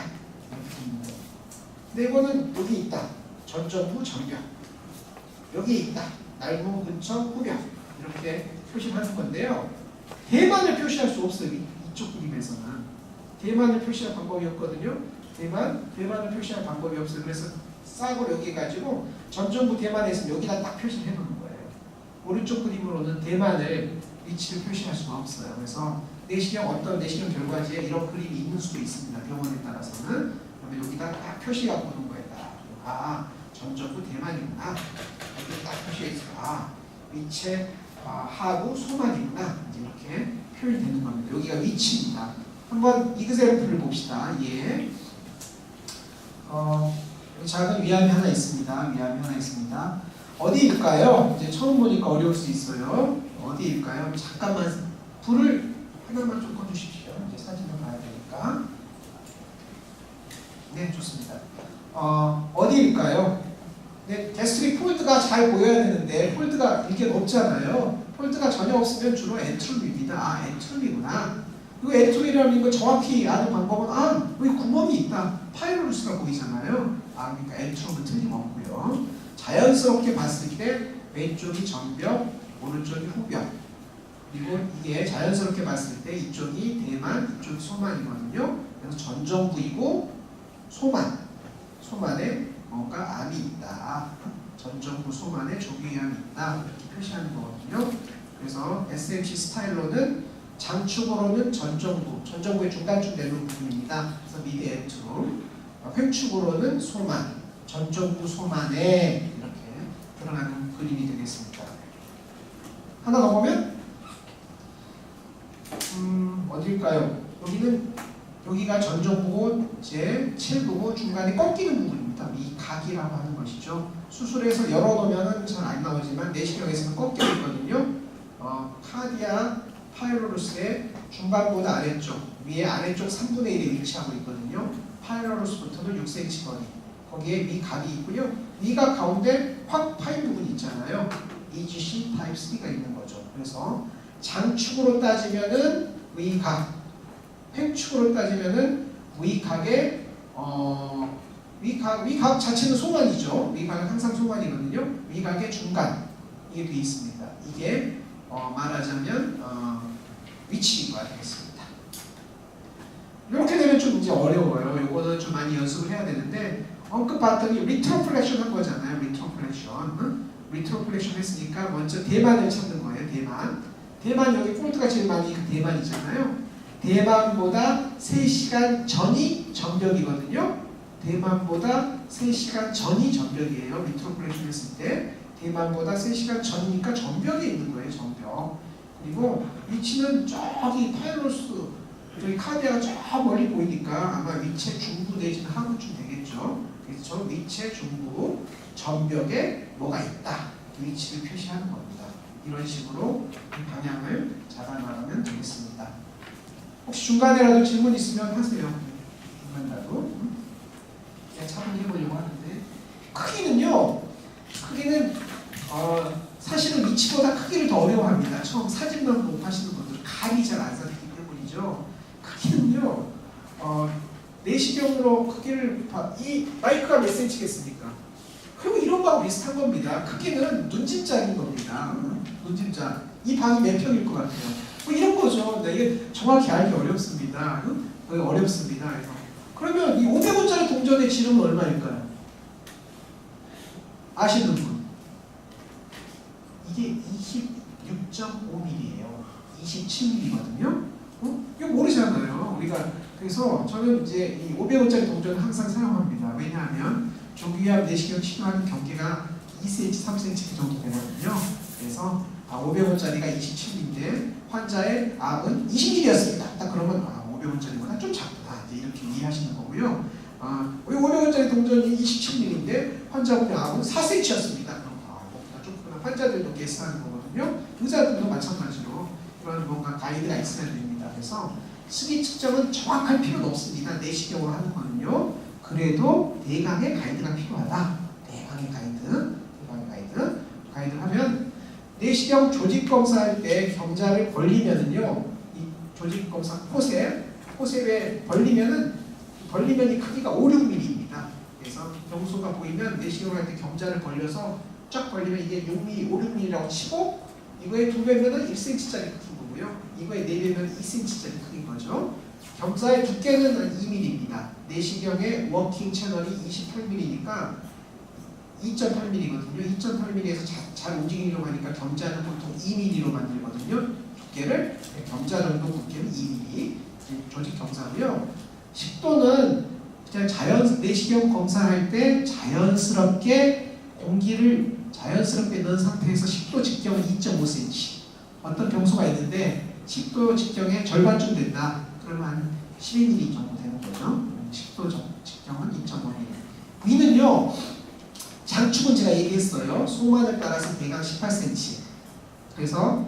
이렇게 있는 거예요. 근데 이거는 여기 있다. 전전부 전벽. 여기 있다. 날부 근처 후벽. 이렇게 표시하는 건데요. 대만을 표시할 수 없어요. 이쪽 그림에서는. 대만을 표시할 방법이 없거든요. 대만을 표시할 방법이 없어요. 그래서 싹으로 여기 가지고 전전부 대만에 있으면 여기다 딱 표시를 해놓는 거예요. 오른쪽 그림으로는 대만을 위치를 표시할 수가 없어요. 그래서 어떤 내시경 결과지에 이런 그림이 있는 수도 있습니다. 병원에 따라서는. 그러면 여기다 딱 표시가 보는 거예요. 전전부 대만이구나. 여기 딱 표시가 있어. 위체 하부 소만이구나. 이렇게 표현이 되는 겁니다. 여기가 위치입니다. 한번 이그샘플을 봅시다. 예. 작은 위암이 하나 있습니다. 어디일까요? 이제 처음 보니까 어려울 수 있어요. 어디일까요? 잠깐만 불을 하나만 좀 꺼주십시오. 이제 사진을 봐야 되니까. 네, 좋습니다. 어디일까요? 네, 게스트릭 폴드가 잘 보여야 되는데 폴드가 이렇게 높잖아요. 폴드가 전혀 없으면 주로 에트룸입니다. 에트룸이구나. 이거 에트룸이라는 걸 정확히 아는 방법은 여기 구멍이 있다. 파이로루스가 보이잖아요. 그러니까 에트룸은 틀림없고요. 자연스럽게 봤을 때 왼쪽이 전벽, 오른쪽이 후벽. 그리고 이게 자연스럽게 봤을 때 이쪽이 대만, 이쪽이 소만이거든요. 그래서 전정부이고 소만에 뭔가 암이 있다. 전정부 소만에 조기암이 있다. 이렇게 표시하는 거거든요. 그래서 SMC 스타일로는 장축으로는 전정부의 중간쯤 내놓은 부분입니다. 그래서 미드 엔트룸, 횡축으로는 소만, 전정부 소만에 이렇게 드러나는 그림이 되겠습니다. 하나 더 보면 어디일까요? 여기는 전정부고 이제 칠부고 중간에 꺾이는 부분입니다. 미각이라고 하는 것이죠. 수술해서 열어놓으면 잘 안 나오지만 내시경에서는 꺾여 있거든요. 카디아 파일로루스의 중간보다 아래쪽, 위에 아래쪽 3분의 1에 위치하고 있거든요. 파일로루스부터는 6cm 거리. 거기에 미각이 있고요. 미각 가운데 확 파인 부분이 있잖아요. EGC 타입 3가 있는 거죠. 그래서 장축으로 따지면은 위각, 횡축으로 따지면은 위각의 위각 자체는 소관이죠. 위각은 항상 소관이거든요. 위각의 중간 이게 돼 있습니다. 이게 말하자면 위치가 되겠습니다. 이렇게 되면 좀 이제 어려워요. 이거는 좀 많이 연습을 해야 되는데 언급봤더니 리트로플렉션 한 거잖아요. 리트로플렉션 했으니까 먼저 대만을 찾는 거예요. 대만 여기 폴트가 제일 많이 그 대만이잖아요. 대만보다 3시간 전이 전벽이거든요. 대만보다 3시간 전이 전벽이에요. 리트로플렉션 했을 때 대만보다 3시간 전이니까 전벽에 있는 거예요. 전벽. 그리고 위치는 저기 파일로스 저기 카디아가 저 멀리 보이니까 아마 위체 중부 내지는 하부쯤 되겠죠. 그래서 저 위체 중부 전벽에 뭐가 있다. 그 위치를 표시하는 겁니다. 이런 식으로 방향을 잡아나가면 되겠습니다. 혹시 중간에라도 질문 있으면 하세요. 중간이라도. 그냥 차분히 해보려고 하는데 크기는 사실은 위치보다 크기를 더 어려워합니다. 처음 사진만 보고 하시는 분들 감이 잘 안 잡히기 때문이죠. 크기는요 내시경으로 크기를 이 마이크가 몇 cm겠습니까? 그리고 이런 거하고 비슷한 겁니다. 크기는 눈짐작인 겁니다. 눈짐작. 이 방이 몇 평일 것 같아요? 뭐 이런 거죠. 이게 정확히 알기 어렵습니다. 어렵습니다. 그러면 이 500원짜리 동전의 지름은 얼마일까요? 아시는 분? 이게 26.5mm예요. 27mm거든요. 이거 모르잖아요. 우리가 그래서 저는 이제 이 500원짜리 동전을 항상 사용합니다. 왜냐하면 조기압 내시경 치료하는 경계가 2cm, 3cm 정도 되거든요. 그래서 500원짜리가 27mm인데 환자의 압은 20mm였습니다. 딱 그러면 500원짜리보다 좀 작다. 이제 이렇게 이해하시는 거고요. 500원짜리 동전이 27mm인데 환자분의 압은 4cm였습니다. 그럼 그것보다 좁구나. 환자들도 계산하는 거거든요. 의사들도 마찬가지로 그런 뭔가 가이드가 있어야 됩니다. 그래서 수기 측정은 정확할 필요는 없습니다. 내시경으로 하는 거는요. 그래도 대강의 가이드가 필요하다. 대강의 가이드를 하면 내시경 조직 검사할 때 경자를 벌리면은요, 이 조직 검사 포셉에 벌리면 이 크기가 5, 6mm입니다. 그래서 경소가 보이면 내시경을 할 때 경자를 벌려서 쫙 벌리면 이게 6mm, 5, 6mm라고 치고 이거에 2배면은 1cm짜리 크기인 거고요. 이거에 4배면 2cm짜리 크기인 거죠. 경사의 두께는 2mm입니다. 내시경의 워킹 채널이 28mm니까 2.8mm거든요. 2.8mm에서 잘 움직이려고 하니까 경자는 보통 2mm로 만들거든요. 두께를 경자 정도 두께는 2mm 조직 경사고요. 식도는 그냥 내시경 검사할 때 자연스럽게 공기를 자연스럽게 넣은 상태에서 식도 직경은 2.5cm. 어떤 경소가 있는데 식도 직경의 절반쯤 된다. 그러면 한 12mm 정도 되는 거죠. 식도 직경은 2.5mm. 위는요. 장축은 제가 얘기했어요. 소만을 따라서 대강 18cm. 그래서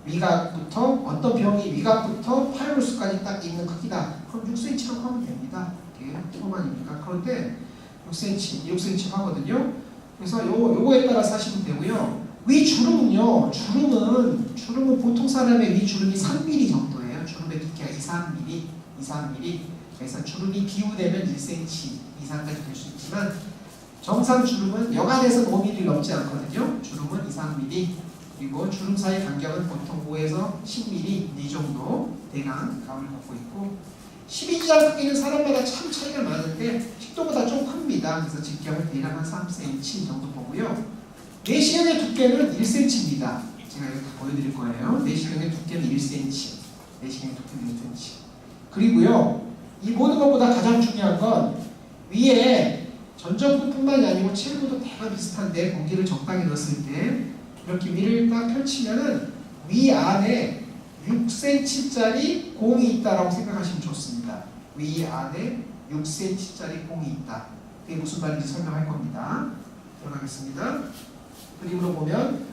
위각부터 어떤 병이 위각부터 파일로스까지 딱 있는 크기다. 그럼 6cm라고 하면 됩니다. 이게 소만이니까. 그런데 6cm 하거든요. 그래서 요거에 따라서 하시면 되고요. 위주름은요. 주름은 보통 사람의 위주름이 3mm 정도예요. 주름의 두께가 2, 3mm. 그래서 주름이 비우되면 1cm 이상까지 될 수 있지만 정상 주름은 여간에서는 5mm를 넘지 않거든요. 주름은 2, 3mm. 그리고 주름 사이 간격은 보통 5에서 10mm 이 정도 대강 감을 갖고 있고 12지장 크기는 사람마다 참 차이가 많은데 식도보다 좀 큽니다. 그래서 직경은 대략 한 3cm 정도 보고요. 내시경의 두께는 1cm입니다. 제가 이렇게 보여드릴 거예요. 내시경의 두께는 1cm. 내시경의 두께는 1cm. 그리고요. 이 모든 것보다 가장 중요한 건 위에 전정부뿐만이 아니고 칠부도 대강 비슷한데 공기를 적당히 넣었을 때 이렇게 위를 딱 펼치면은 위 안에 6cm짜리 공이 있다라고 생각하시면 좋습니다. 위 안에 6cm짜리 공이 있다. 그게 무슨 말인지 설명할 겁니다. 들어가겠습니다. 그림으로 보면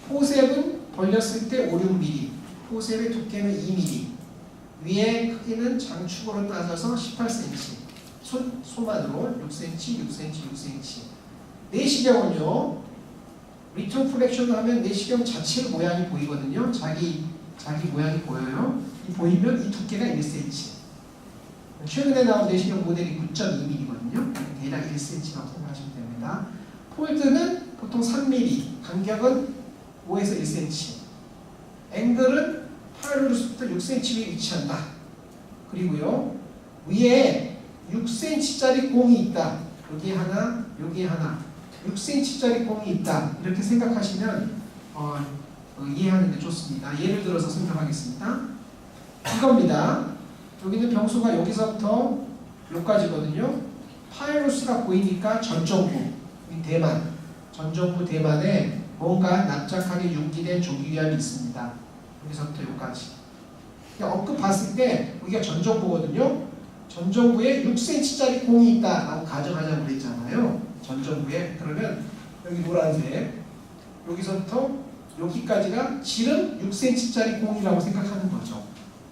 포셉은 벌렸을 때 5, 6mm, 포셉의 두께는 2mm, 위의 크기는 장축으로 따져서 18cm, 소만으로 6cm, 6cm, 6cm. 내시경은요, 리턴 플렉션을 하면 내시경 자체 모양이 보이거든요. 자기 모양이 보여요. 보이면 이 두께가 1cm. 최근에 나온 내시경 모델이 9.2mm거든요. 대략 1cm라고 생각하시면 됩니다. 폴드는 보통 3mm, 간격은 5에서 1cm. 앵글은 파일로부터 6cm 위에 위치한다. 그리고요, 위에 6cm짜리 공이 있다. 여기 하나, 여기 하나. 6cm짜리 공이 있다. 이렇게 생각하시면 이해하는 데 좋습니다. 예를 들어서 설명하겠습니다. 이겁니다. 여기는 병소가 여기서부터 여기까지거든요. 파이로스가 보이니까 전정부, 대만, 전정부 대만에 뭔가 납작하게 융기된 조기위암이 있습니다. 여기서부터 여기까지. 엉큼 봤을 때 여기가 전정부거든요. 전정부에 6cm짜리 공이 있다라고 가정하자고 그랬잖아요. 전정부에. 그러면 여기 노란색, 여기서부터 여기까지가 지름 6cm짜리 공이라고 생각하는 거죠.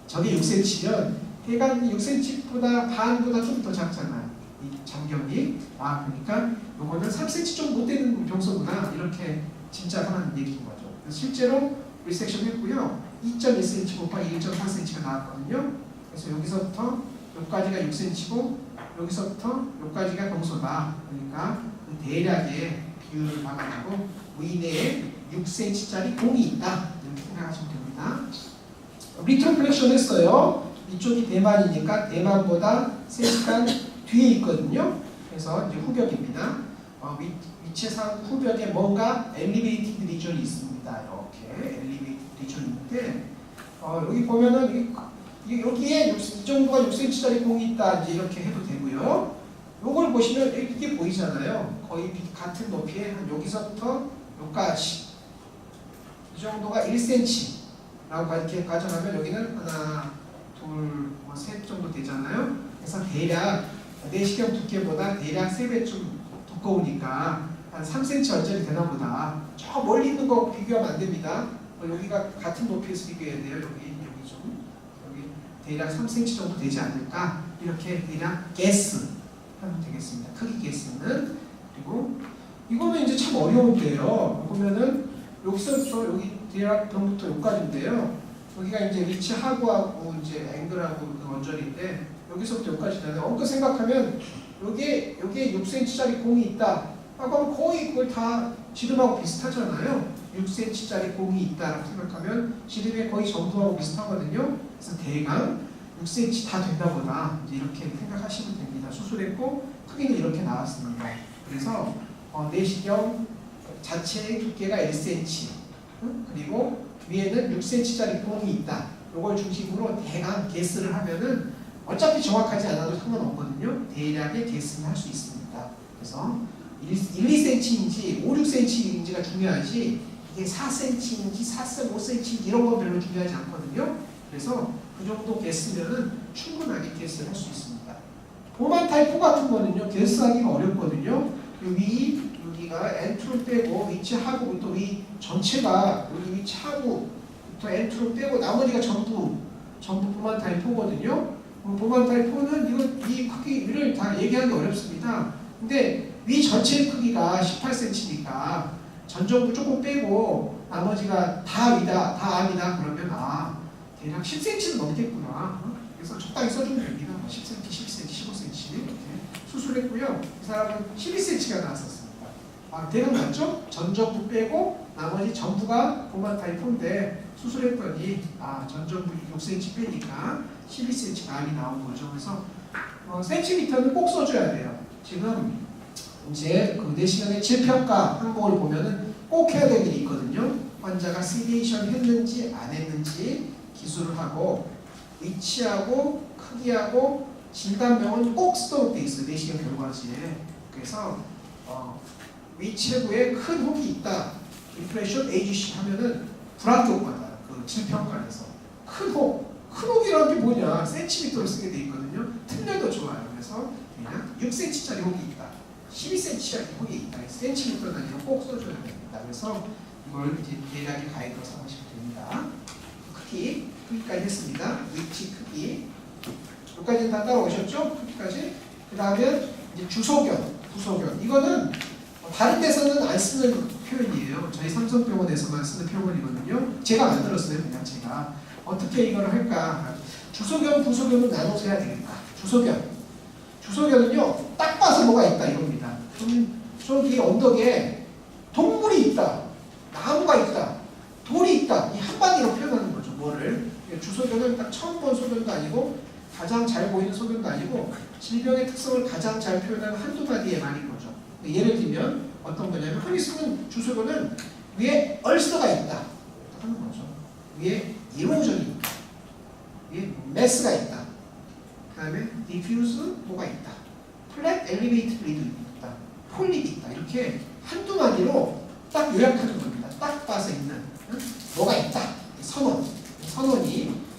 저게 6cm면 해가 6cm보다 반보다 좀 더 작잖아요. 이 장경이. 그러니까 요거는 3cm 좀 못 되는 병소구나. 이렇게 진짜 하는 얘기인 거죠. 그래서 실제로 리섹션 했고요. 2.1cm 곱하기 1.4cm가 나왔거든요. 그래서 여기서부터 여기까지가 6cm고 여기서부터 여기까지가 병소다. 그러니까 그 대략의 비율을 봐가지고 위내에 6cm짜리 공이 있다. 이렇게 생각하시면 됩니다. 리턴 플렉션 했어요. 이쪽이 대만이니까 대만보다 3시간 뒤에 있거든요. 그래서 이제 후벽입니다. 위치상 후벽에 뭔가 엘리베이티드 리전이 있습니다. 이렇게 엘리베이티드 리전이 있는데 여기 보면은 여기에 이 정도가 6cm짜리 공이 있다. 이제 이렇게 해도 되고요. 요걸 보시면 이게 보이잖아요. 거의 같은 높이에 한 여기서부터 여기까지 이 정도가 1cm 라고 이렇게 가정하면 여기는 하나, 둘, 셋 정도 되잖아요. 그래서 대략 내시경 두께보다 대략 3배쯤 두꺼우니까 한 3cm 언저리 되나 보다. 저 멀리 있는 거 비교하면 안 됩니다. 여기가 같은 높이에서 비교해야 돼요. 여기 좀. 여기 대략 3cm 정도 되지 않을까. 이렇게 대략 게스 하면 되겠습니다. 크기 게스는. 그리고 이거는 이제 참 어려운데요. 보면은 여기서부터 여기 대략 병부터 여기까지인데요. 여기가 이제 위치하고하고 이제 앵글하고 그 원절인데 여기서부터 여기까지 되는데 엉크 생각하면 여기에 6cm짜리 공이 있다. 그럼 거의 그걸 다 지름하고 비슷하잖아요. 6cm짜리 공이 있다라고 생각하면 지름의 거의 전부하고 비슷하거든요. 그래서 대강 6cm 다 된다 보다 이제 이렇게 생각하시면 됩니다. 수술했고 크기는 이렇게 나왔습니다. 그래서 내시경 자체의 두께가 1cm 그리고 위에는 6cm짜리 공이 있다. 이걸 중심으로 대강 개수를 하면은 어차피 정확하지 않아도 상관없거든요. 대략의 개수는 할 수 있습니다. 그래서 1, 2cm인지 5, 6cm인지가 중요하지 이게 4cm인지 4.5cm인지 이런 건 별로 중요하지 않거든요. 그래서 그 정도 개수면은 충분하게 개수를 할 수 있습니다. 보만 타입 같은 거는요. 개수하기가 어렵거든요. 여기가 엔트로 빼고 위치하고부터 위 전체가 여기 위치하고부터 엔트로 빼고 나머지가 전부 보만 타입 4거든요. 보만 타입 4는 이 크기를 다 얘기하기 어렵습니다. 근데 위 전체 크기가 18cm니까 전정부 조금 빼고 나머지가 다 위다, 다 암이다 그러면 대략 10cm는 넘겠구나. 그래서 적당히 써주면 됩니다. 10cm, 12cm, 15cm 이렇게 수술했고요. 이 사람은 12cm가 나왔었습니다. 대략 맞죠? 전정부 빼고 나머지 전부가 보만 타입 4인데 수술했더니 전정부 6cm 빼니까 12cm 암이 나온 거죠. 그래서 센티미터는 꼭 써줘야 돼요. 지금 이제 그 내시경의 질평가 항목을 보면은 꼭 해야 될 일이 있거든요. 환자가 시데이션 했는지 안 했는지 기술을 하고 위치하고 크기하고 진단명은 꼭 쓰도록 돼 있어요. 내시경 결과지에. 그래서 위체부에 큰 혹이 있다. 임프레션 AGC 하면은 불합격 받아요. 그 질평가에서 큰 혹, 크록이라는 게 뭐냐? 센티미터로 쓰게 돼 있거든요. 틀려도 좋아요. 그래서 그냥 6cm짜리 혹이 있다. 12cm짜리 혹이 있다. 센티미터 단위로 꼭 써줘야 됩니다. 그래서 이걸 이제 대략의 가이드로 삼으시면 됩니다. 크기까지 했습니다. 위치 크기. 여기까지는 다 따라오셨죠? 크기까지. 그 다음에 이제 주소견, 부소견. 이거는 다른 데서는 안 쓰는 표현이에요. 저희 삼성병원에서만 쓰는 표현이거든요. 제가 만들었어요. 그냥 제가. 어떻게 이걸 할까? 주소견, 부소견은 나눠서 해야 되겠다. 주소견. 주소견은요, 딱 봐서 뭐가 있다 이겁니다. 저기 언덕에 동물이 있다. 나무가 있다. 돌이 있다. 이 한마디로 표현하는 거죠. 뭐를. 주소견은 딱 처음 본 소견도 아니고 가장 잘 보이는 소견도 아니고 질병의 특성을 가장 잘 표현하는 한두 마디의 말인 거죠. 예를 들면 어떤 거냐면 흔히 쓰는 주소견은 위에 얼서가 있다 하는 거죠. 위에 이로전이 있다. 위에 메스가 있다. 그 다음에 디퓨즈 뭐가 있다. 플랫 엘리베이트 리드 있다. 폴립이 있다. 이렇게 한두 마디로 딱 요약하는 겁니다. 딱 봐서 있는 뭐가 있다.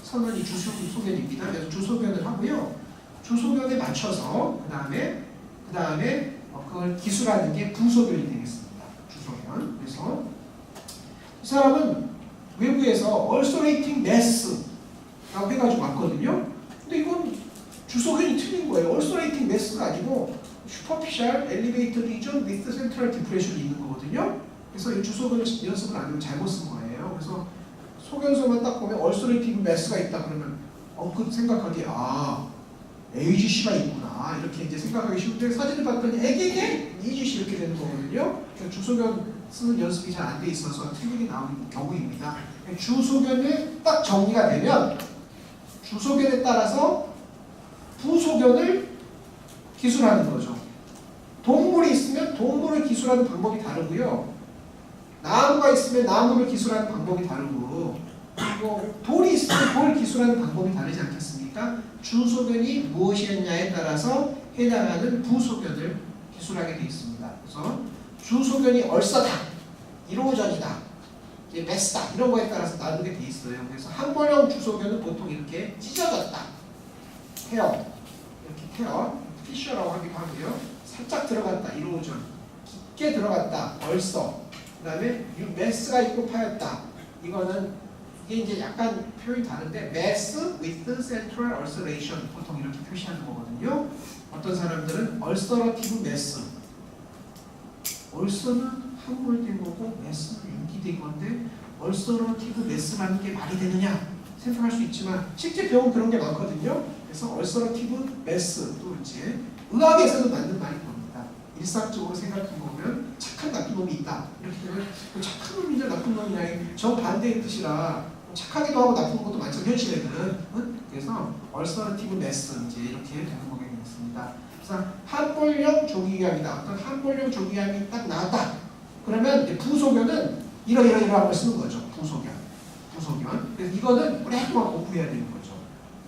선언이 주소견입니다. 그래서 주소견을 하고요. 주소견에 맞춰서 그 다음에 그걸 기술하는 게 부소견이 되겠습니다. 주소견. 그래서 이 사람은 외부에서 ulcerating mass라고 해가지고 왔거든요. 근데 이건 주소견이 틀린 거예요. ulcerating mass가 아니고 superficial elevated region with central depression이 있는 거거든요. 그래서 이 주소견을 연습을 안 하면 잘못 쓴 거예요. 그래서 소견서만 딱 보면 ulcerating mass가 있다 그러면 그 생각하기에 AGC가 있구나 이렇게 이제 생각하기 쉬운데 사진을 봤더니 에게게 AGC 이렇게 되는 거거든요. 주소견 쓰는 연습이 잘 안 돼 있어서 틀리게 나오는 경우입니다. 주소견이 딱 정리가 되면 주소견에 따라서 부소견을 기술하는 거죠. 동물이 있으면 동물을 기술하는 방법이 다르고요. 나무가 있으면 나무를 기술하는 방법이 다르고 그리고 돌이 있으면 돌 기술하는 방법이 다르지 않겠습니까? 주소견이 무엇이었냐에 따라서 해당하는 부소견을 기술하게 되어 있습니다. 그래서 주소견이 얼싸다, 이로전이다, 메스다 이런 거에 따라서 나누게 되어 있어요. 그래서 한벌형 주소견은 보통 이렇게 찢어졌다, 테어, 이렇게 테어, 피셔라고 하기도 하고요. 살짝 들어갔다, 이로전, 깊게 들어갔다, 얼싸. 그 다음에 메스가 있고 파였다. 이게 이제 약간 표현이 다른데 mass with central ulceration 보통 이렇게 표시하는 거거든요. 어떤 사람들은 ulcerative mass 얼서는 함몰된 거고 메스는 인기된 건데 ulcerative mass라는 게 말이 되느냐 생각할 수 있지만 실제 병은 그런 게 많거든요. 그래서 ulcerative mass 또 이제 의학에서는 맞는 말인 겁니다. 일상적으로 생각해 보면 착한 나쁜 놈이 있다. 이렇게 되면 착한 놈이냐 나쁜 놈이냐 정반대의 뜻이라 착하기도 하고 나쁜 것도 많죠. 현실에는. 그래서 ulcerative mass 이제 이렇게 되는 거게 되겠습니다. 그래서 한벌형 조기암이다. 어떤 한벌형 조기암이 딱 나왔다. 그러면 부소견은 이러이러한 걸 쓰는 거죠. 부소견. 그래서 이거는 오랫동안 공부해야 되는 거죠.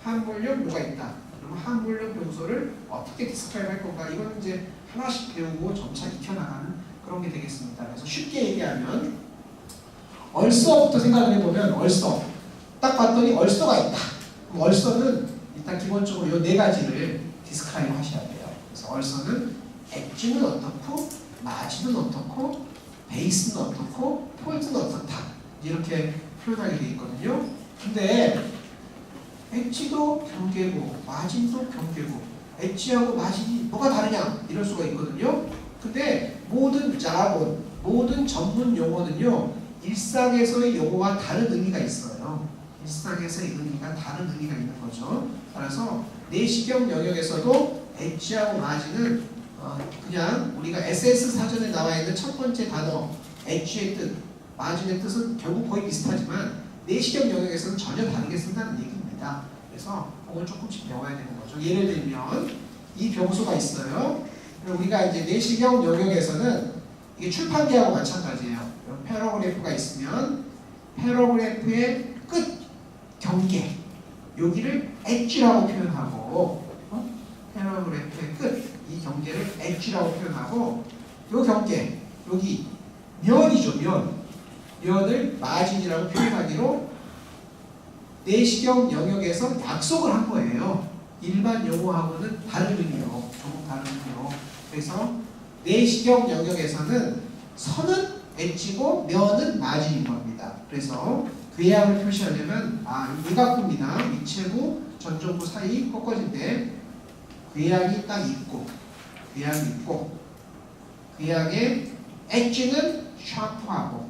한벌형 뭐가 있다. 그러면 한벌형 병소를 어떻게 디스크라이브 할 건가. 이건 이제 하나씩 배우고 점차 익혀나가는 그런 게 되겠습니다. 그래서 쉽게 얘기하면 얼서부터 생각을 해보면 얼서 딱 봤더니 얼서가 있다. 그럼 얼서는 일단 기본적으로 이 네 가지를 디스크라이브 하셔야 돼요. 그래서 얼서는 엣지는 어떻고 마진은 어떻고 베이스는 어떻고 폴트는 어떻다 이렇게 표현하게 되어 있거든요. 근데 엣지도 경계고 마진도 경계고 엣지하고 마진이 뭐가 다르냐 이럴 수가 있거든요. 근데 모든 자본, 모든 전문 용어는요 일상에서의 용어와 다른 의미가 있어요. 일상에서의 의미가 다른 의미가 있는 거죠. 따라서 내시경 영역에서도 엣지하고 마진은 그냥 우리가 SS 사전에 나와 있는 첫 번째 단어 엣지의 뜻, 마진의 뜻은 결국 거의 비슷하지만 내시경 영역에서는 전혀 다르게 쓴다는 얘기입니다. 그래서 그걸 조금씩 배워야 되는 거죠. 예를 들면 이 병소가 있어요. 우리가 이제 내시경 영역에서는 이게 출판기하고 마찬가지예요. 패러그래프가 있으면 패러그래프의 끝 경계 여기를 엣지라고 표현하고 패러그래프의 끝 이 경계를 엣지라고 표현하고 요 경계 여기 면이죠. 면을 마진이라고 표현하기로 내시경 영역에서 약속을 한 거예요. 일반 용어하고는 다른 의미요. 조금 다른 의미요. 그래서 내시경 영역에서는 선은 엣지고 면은 마진인 겁니다. 그래서 괴양을 표시하려면 이각구입니다. 위체부, 전정부 사이 꺾어질 때 괴양이 딱 있고 괴양의 엣지는 샤프하고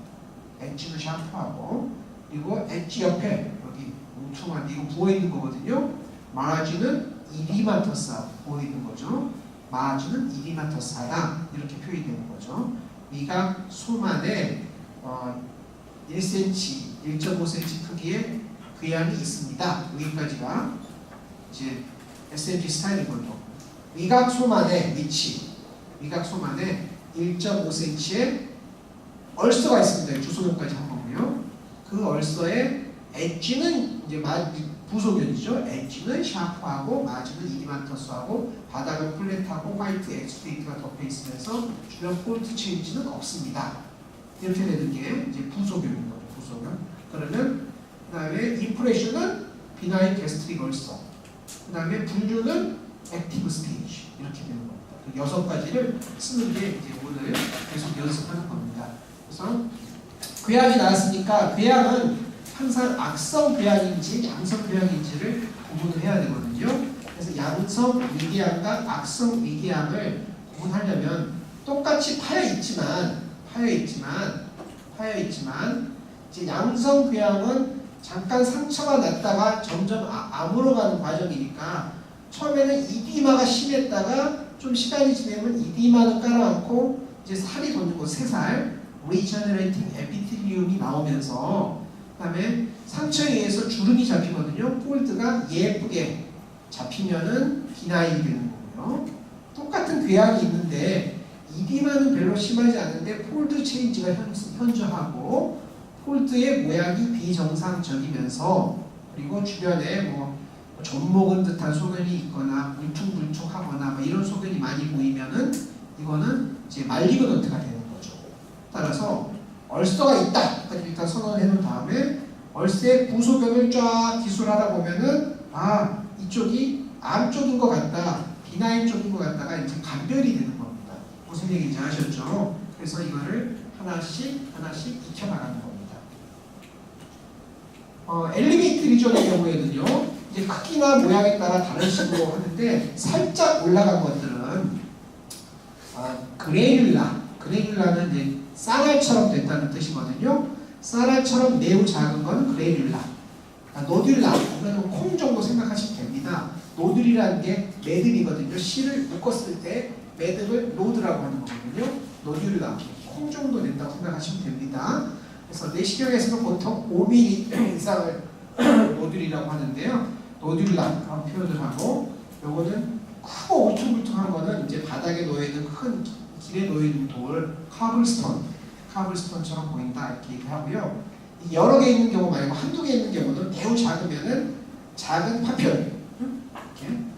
그리고 엣지 옆에 여기 뭉퉁한 이거 부어있는 거거든요. 마진은 이리마터사 보이는 거죠. 마진은 이리마터사다 이렇게 표현이 되는 거죠. 미각 소만에 1cm, 1.5cm 크기의 괴양이 있습니다. 여기까지가 이제 SMG 스타일인 거죠. 미각 소만의 위치, 미각 소만에 1.5cm의 얼서가 있습니다. 주소면까지 한 거고요. 그 얼서의 엣지는 이제 부소견이죠. 엣지는 샤프하고 마진은 이디만터스하고 바닥은 플랫하고 화이트 엑스페이트가 덮여 있으면서 주변 폴트 체인지는 없습니다. 이렇게 되는 게 이제 부소견인 거죠. 부소견. 그러면 그 다음에 임프레션은 비나인 게스트릭 얼서. 그 다음에 분류는 액티브 스테이지 이렇게 되는 겁니다. 그 6가지를 쓰는 게 이제 오늘 계속 연습하는 겁니다. 그래서 괴양이 나왔으니까 괴양은 항상 악성 괴양인지 양성 괴양인지를 구분을 해야 되거든요. 그래서 양성 위궤양과 악성 위궤양을 구분하려면 똑같이 파여 있지만 이제 양성 괴양은 잠깐 상처가 났다가 점점 아물어가는 과정이니까 처음에는 이디마가 심했다가 좀 시간이 지나면 이디마는 깔아앉고 이제 살이 돋는 거 새살 regenerating epithelium이 나오면서 그 다음에 상처에 의해서 주름이 잡히거든요. 폴드가 예쁘게 잡히면은 비나인이 되는 거고요. 똑같은 괴양이 있는데 이디마는 별로 심하지 않은데 폴드 체인지가 현저하고 폴드의 모양이 비정상적이면서 그리고 주변에 뭐 좀 먹은 듯한 소견이 있거나 물퉁물퉁하거나 뭐 이런 소견이 많이 보이면은 이거는 이제 말리그넌트가 되는 거죠. 따라서 얼서가 있다. 일단 선언을 해놓은 다음에 얼서의 부소견을 쫙 기술하다 보면은 이쪽이 암 쪽인 것 같다. 비나인 쪽인 것 같다가 이제 감별이 되는 겁니다. 무슨 얘기인지 아셨죠? 그래서 이거를 하나씩 익혀나가는 겁니다. 엘리베이트 리전의 경우에는요. 이제 크기나 모양에 따라 다른 식으로 하는데 살짝 올라간 것들은 그레듈라는 이제 쌀알처럼 됐다는 뜻이거든요. 쌀알처럼 매우 작은 건 그레듈라. 노듈라, 그러면 콩 정도 생각하시면 됩니다. 노듈이라는 게 매듭이거든요. 실을 묶었을 때 매듭을 노드라고 하는 거거든요. 노듈라, 콩 정도 된다고 생각하시면 됩니다. 그래서 내시경에서는 보통 5mm 이상을 노듈이라고 하는데요. 노듈라 그런 표현을 하고, 요거는 크고 울퉁불퉁한 거는 이제 바닥에 놓여있는 큰 길에 놓여있는 돌, 카블스톤처럼 보인다 이렇게 얘기하고요. 여러 개 있는 경우 말고 한두 개 있는 경우는 매우 작으면은 작은 파퓰,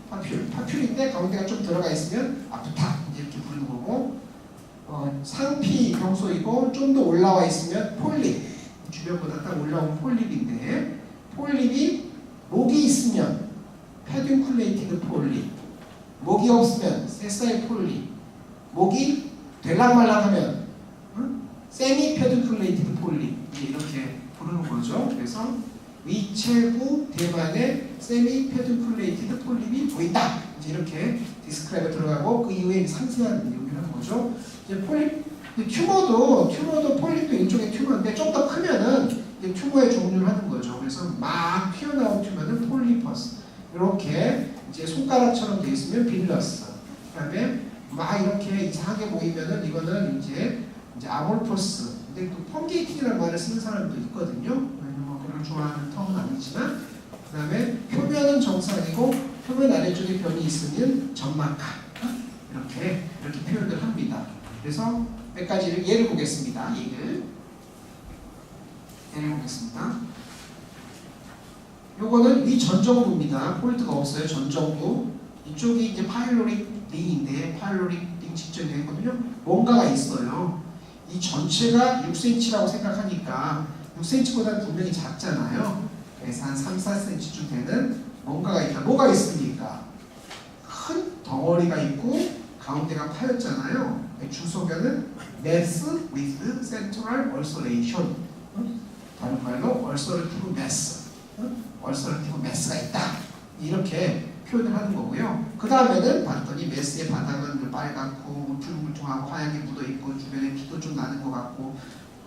이렇게 파퓰인데 가운데가 좀 들어가 있으면 아프다 이렇게 부르는 거고, 상피 경소이고 좀 더 올라와 있으면 폴립, 주변보다 딱 올라온 폴립인데, 폴립이 목이 있으면 페듐쿨레이티드 폴립, 목이 없으면 세사일 폴립, 목이 될랑말랑하면 세미 페듐쿨레이티드 폴립 이렇게 부르는 거죠. 그래서 위체부 대만의 세미 페듐쿨레이티드 폴립이 보인다. 이제 이렇게 디스크라이브 들어가고 그 이후에 상세한 얘기를 하는 거죠. 이제 폴립, 튜머도 폴립도 일종의 튜머인데 좀 더 크면은 튜머의 종류를 하는 거죠. 그래서 막 튀어나온 튜머는 폴리퍼스. 이렇게 이제 손가락처럼 되어 있으면 빌러스. 그다음에 막 이렇게 이상하게 보이면은 이거는 이제 아몰포스. 근데 또 펑게이팅이라는 말을 쓰는 사람도 있거든요. 뭐 그걸 좋아하는 텀은 아니지만, 그다음에 표면은 정상이고 표면 아래쪽에 변이 있으면 점막하. 이렇게 표현을 합니다. 그래서 몇 가지를 예를 보겠습니다. 예를 보겠습니다. 요거는 위 전정부입니다. 폴드가 없어요. 전정부. 이쪽이 이제 파일로릭 링인데, 파일로릭 링 직전에 있거든요. 뭔가가 있어요. 이 전체가 6cm라고 생각하니까 6cm보다는 분명히 작잖아요. 그래서 한 3, 4cm쯤 되는 뭔가가 있다. 뭐가 있습니까? 큰 덩어리가 있고 가운데가 파였잖아요. 주소견은 mass with central ulceration. 다른 말로 ulcerative mass. ulcerative mass가 있다. 이렇게 표현을 하는 거고요. 그 다음에는 봤더니 메스의 바닥은 빨갛고 울퉁불퉁하고 하얗게 묻어있고 주변에 피도 좀 나는 것 같고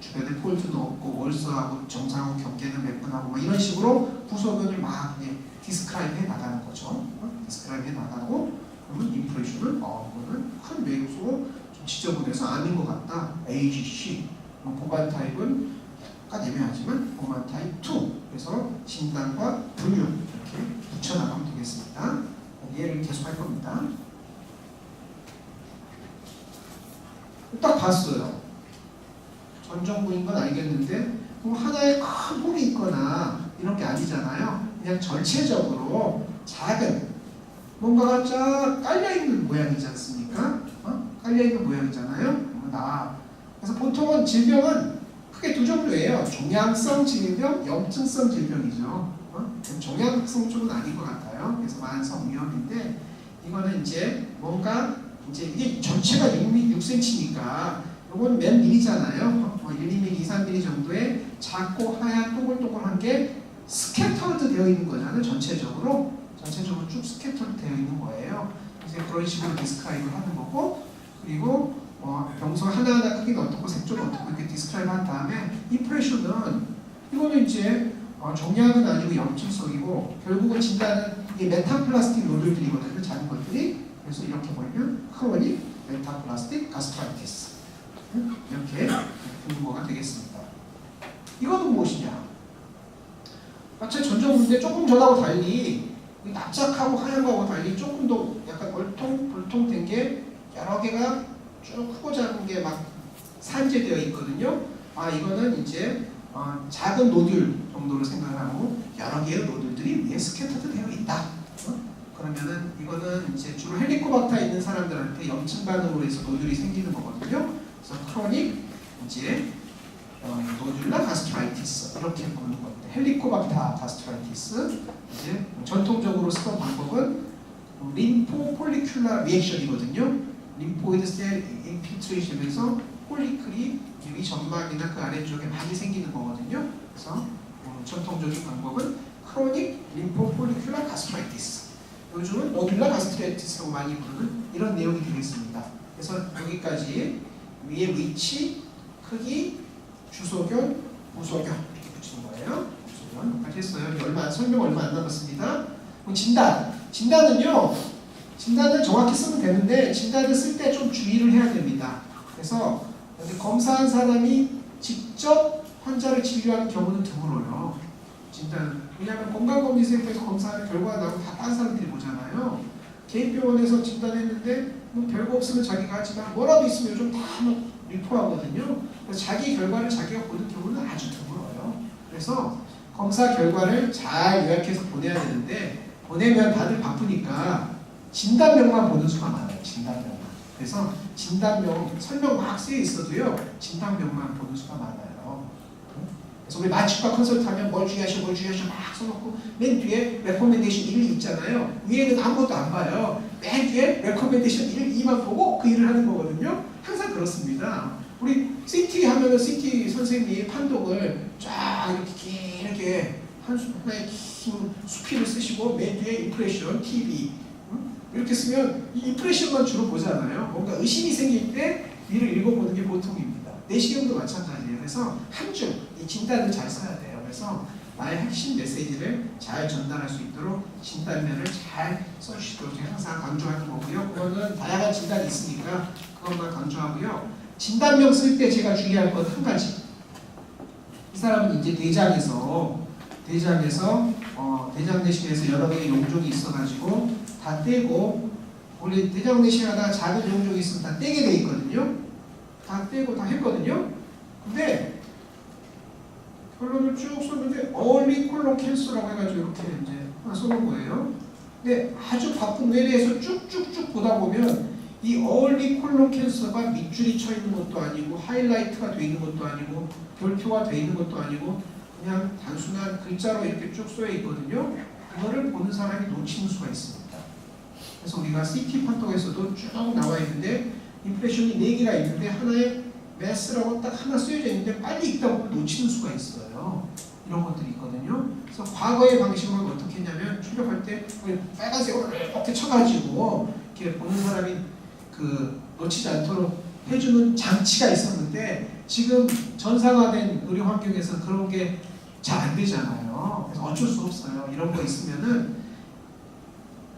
주변에 폴드는 없고 월서하고 정상하고 경계는 매끈하고 뭐 이런 식으로 부소견을 막 디스크라이브 해 나가는 거죠. 디스크라이브 해 나가고 그러면 임프레션은 그거는 큰 뇌요소로 좀 지저분해서 암인 것 같다. AGC. 보관 타입은 약간 애매하지만 보관 타입 2. 그래서 진단과 분류 이렇게 붙여나가면 되겠습니다. 얘를 계속 할 겁니다. 딱 봤어요. 전정부인 건 알겠는데 뭐 하나의 큰 홀이 있거나 이런 게 아니잖아요. 그냥 전체적으로 작은 뭔가가 쫙 깔려있는 모양이지 않습니까? 깔려있는 모양이잖아요. 그래서 보통은 질병은 크게 두 종류예요. 종양성 질병, 염증성 질병이죠. 종양성 쪽은 아닌 것 같아요. 그래서 만성 위험인데 이거는 이제 뭔가 이제 이게 전체가 6cm니까 이건 몇 밀리잖아요. 1, 2mm, 2, 3mm 정도의 작고 하얀 동글동글한 게 스캐터드 되어 있는 거잖아요. 전체적으로 쭉 스캐터드 되어 있는 거예요. 이제 그런 식으로 디스크라이브를 하는 거고 그리고 병소 하나하나 크기는 어떻고 색조는 어떻고 이렇게 디스크라이브 한 다음에 임프레션은 이거는 이제 종양은 아니고 염증성이고 결국은 진단은 이게 메타플라스틱 노듈들이거든요. 작은 것들이. 그래서 이렇게 보면 크로닉 메타플라스틱 가스트라이티스 이렇게 분모가 되겠습니다. 이거는 무엇이냐? 마치 전정 문제 조금 전하고 달리 납작하고 하얀 거하고 달리 조금 더 약간 얼통불통된 게 여러 개가 쭉 크고 작은 게 막 산재되어 있거든요. 이거는 이제 작은 노듈 정도로 생각하고 여러 개의 노듈들이 위에 스캐터드 되어 있다. 그러면은 이거는 이제 주로 헬리코박터 있는 사람들한테 염증 반응으로 해서 노듈이 생기는 거거든요. 그래서 크로닉 이제 노듈라 가스트라이티스 이렇게 부르는 겁니다. 헬리코박터 가스트라이티스 이제 전통적으로 쓰던 방법은 림포폴리큘라 리액션이거든요. 림포이드 셀 인필트레이션에서 폴리클이 위 점막이나 그 아래쪽에 많이 생기는 거거든요. 그래서 전통적인 방법은 크로닉 림포폴리큘라 가스트라이티스. 요즘은 노듈라 가스트라이티스라고 많이 부르는 이런 내용이 되겠습니다. 그래서 여기까지 위에 위치, 크기, 주소견, 부소견 이렇게 붙이는 거예요. 부소견까지 했어요. 설명 얼마 안 남았습니다. 진단은 정확히 쓰면 되는데 진단을 쓸 때 좀 주의를 해야 됩니다. 그래서 검사한 사람이 직접 환자를 진료하는 경우는 드물어요. 왜냐하면 건강검진센터에서 검사하는 결과가 나오면 다 다른 사람들이 보잖아요. 개인병원에서 진단했는데 뭐 별거 없으면 자기가 하지만 뭐라도 있으면 요즘 다 리포하거든요. 그래서 자기 결과를 자기가 보는 경우는 아주 드물어요. 그래서 검사 결과를 잘 요약해서 보내야 되는데 보내면 다들 바쁘니까 진단명만 보는 수가 많아요. 진단명만. 그래서 진단명 설명 막 쓰여 있어도요. 진단명만 보는 수가 많아요. 그래서 우리 마취과 컨설트하면 뭘 주의하셔 막 써놓고 맨 뒤에 레코멘데이션 1 있잖아요. 위에는 아무것도 안 봐요. 맨 뒤에 레코멘데이션 1, 2만 보고 그 일을 하는 거거든요. 항상 그렇습니다. 우리 CT 하면은 CT 선생님이 판독을 쫙 이렇게 길게 하나의 긴 수필을 쓰시고 맨 뒤에 임프레션, TV 이렇게 쓰면 이 임프레션만 주로 보잖아요. 뭔가 의심이 생길 때 위를 읽어보는 게 보통입니다. 내시경도 마찬가지예요. 그래서 한 줄 이 진단을 잘 써야 돼요. 그래서 나의 핵심 메시지를 잘 전달할 수 있도록 진단면을 잘 써주시도록 제가 항상 강조하는 거고요. 그거는 다양한 진단이 있으니까 그것만 강조하고요. 진단명 쓸 때 제가 주의할 건 한 가지. 이 사람은 이제 대장에서 대장내시경에서 여러 개의 용종이 있어가지고 다 떼고 원래 대장내시경 하다가 작은 용종이 있으면 다 떼게 돼 있거든요. 다 떼고 다 했거든요. 근데 결론을 쭉 썼는데 early colon cancer라고 해가지고 이렇게 이제 하나 써놓은 거예요. 근데 아주 바쁜 뇌리에서 쭉쭉쭉 보다 보면 이 early colon cancer가 밑줄이 쳐 있는 것도 아니고 하이라이트가 돼 있는 것도 아니고 별표가 돼 있는 것도 아니고 그냥 단순한 글자로 이렇게 쭉 쏘여 있거든요. 그거를 보는 사람이 놓치는 수가 있습니다. 그래서 우리가 CT 판독에서도 쭉 나와 있는데 인프레션이 4개가 있는데 하나에 매스라고 딱 하나 쓰여져 있는데 빨리 읽다 보면 놓치는 수가 있어요. 이런 것들이 있거든요. 그래서 과거의 방식으로는 어떻게 했냐면 출력할 때 빨간색으로 이렇게 쳐가지고 이렇게 보는 사람이 놓치지 않도록 해주는 장치가 있었는데 지금 전상화된 의료 환경에서 그런 게 잘 안 되잖아요. 그래서 어쩔 수 없어요. 이런 거 있으면은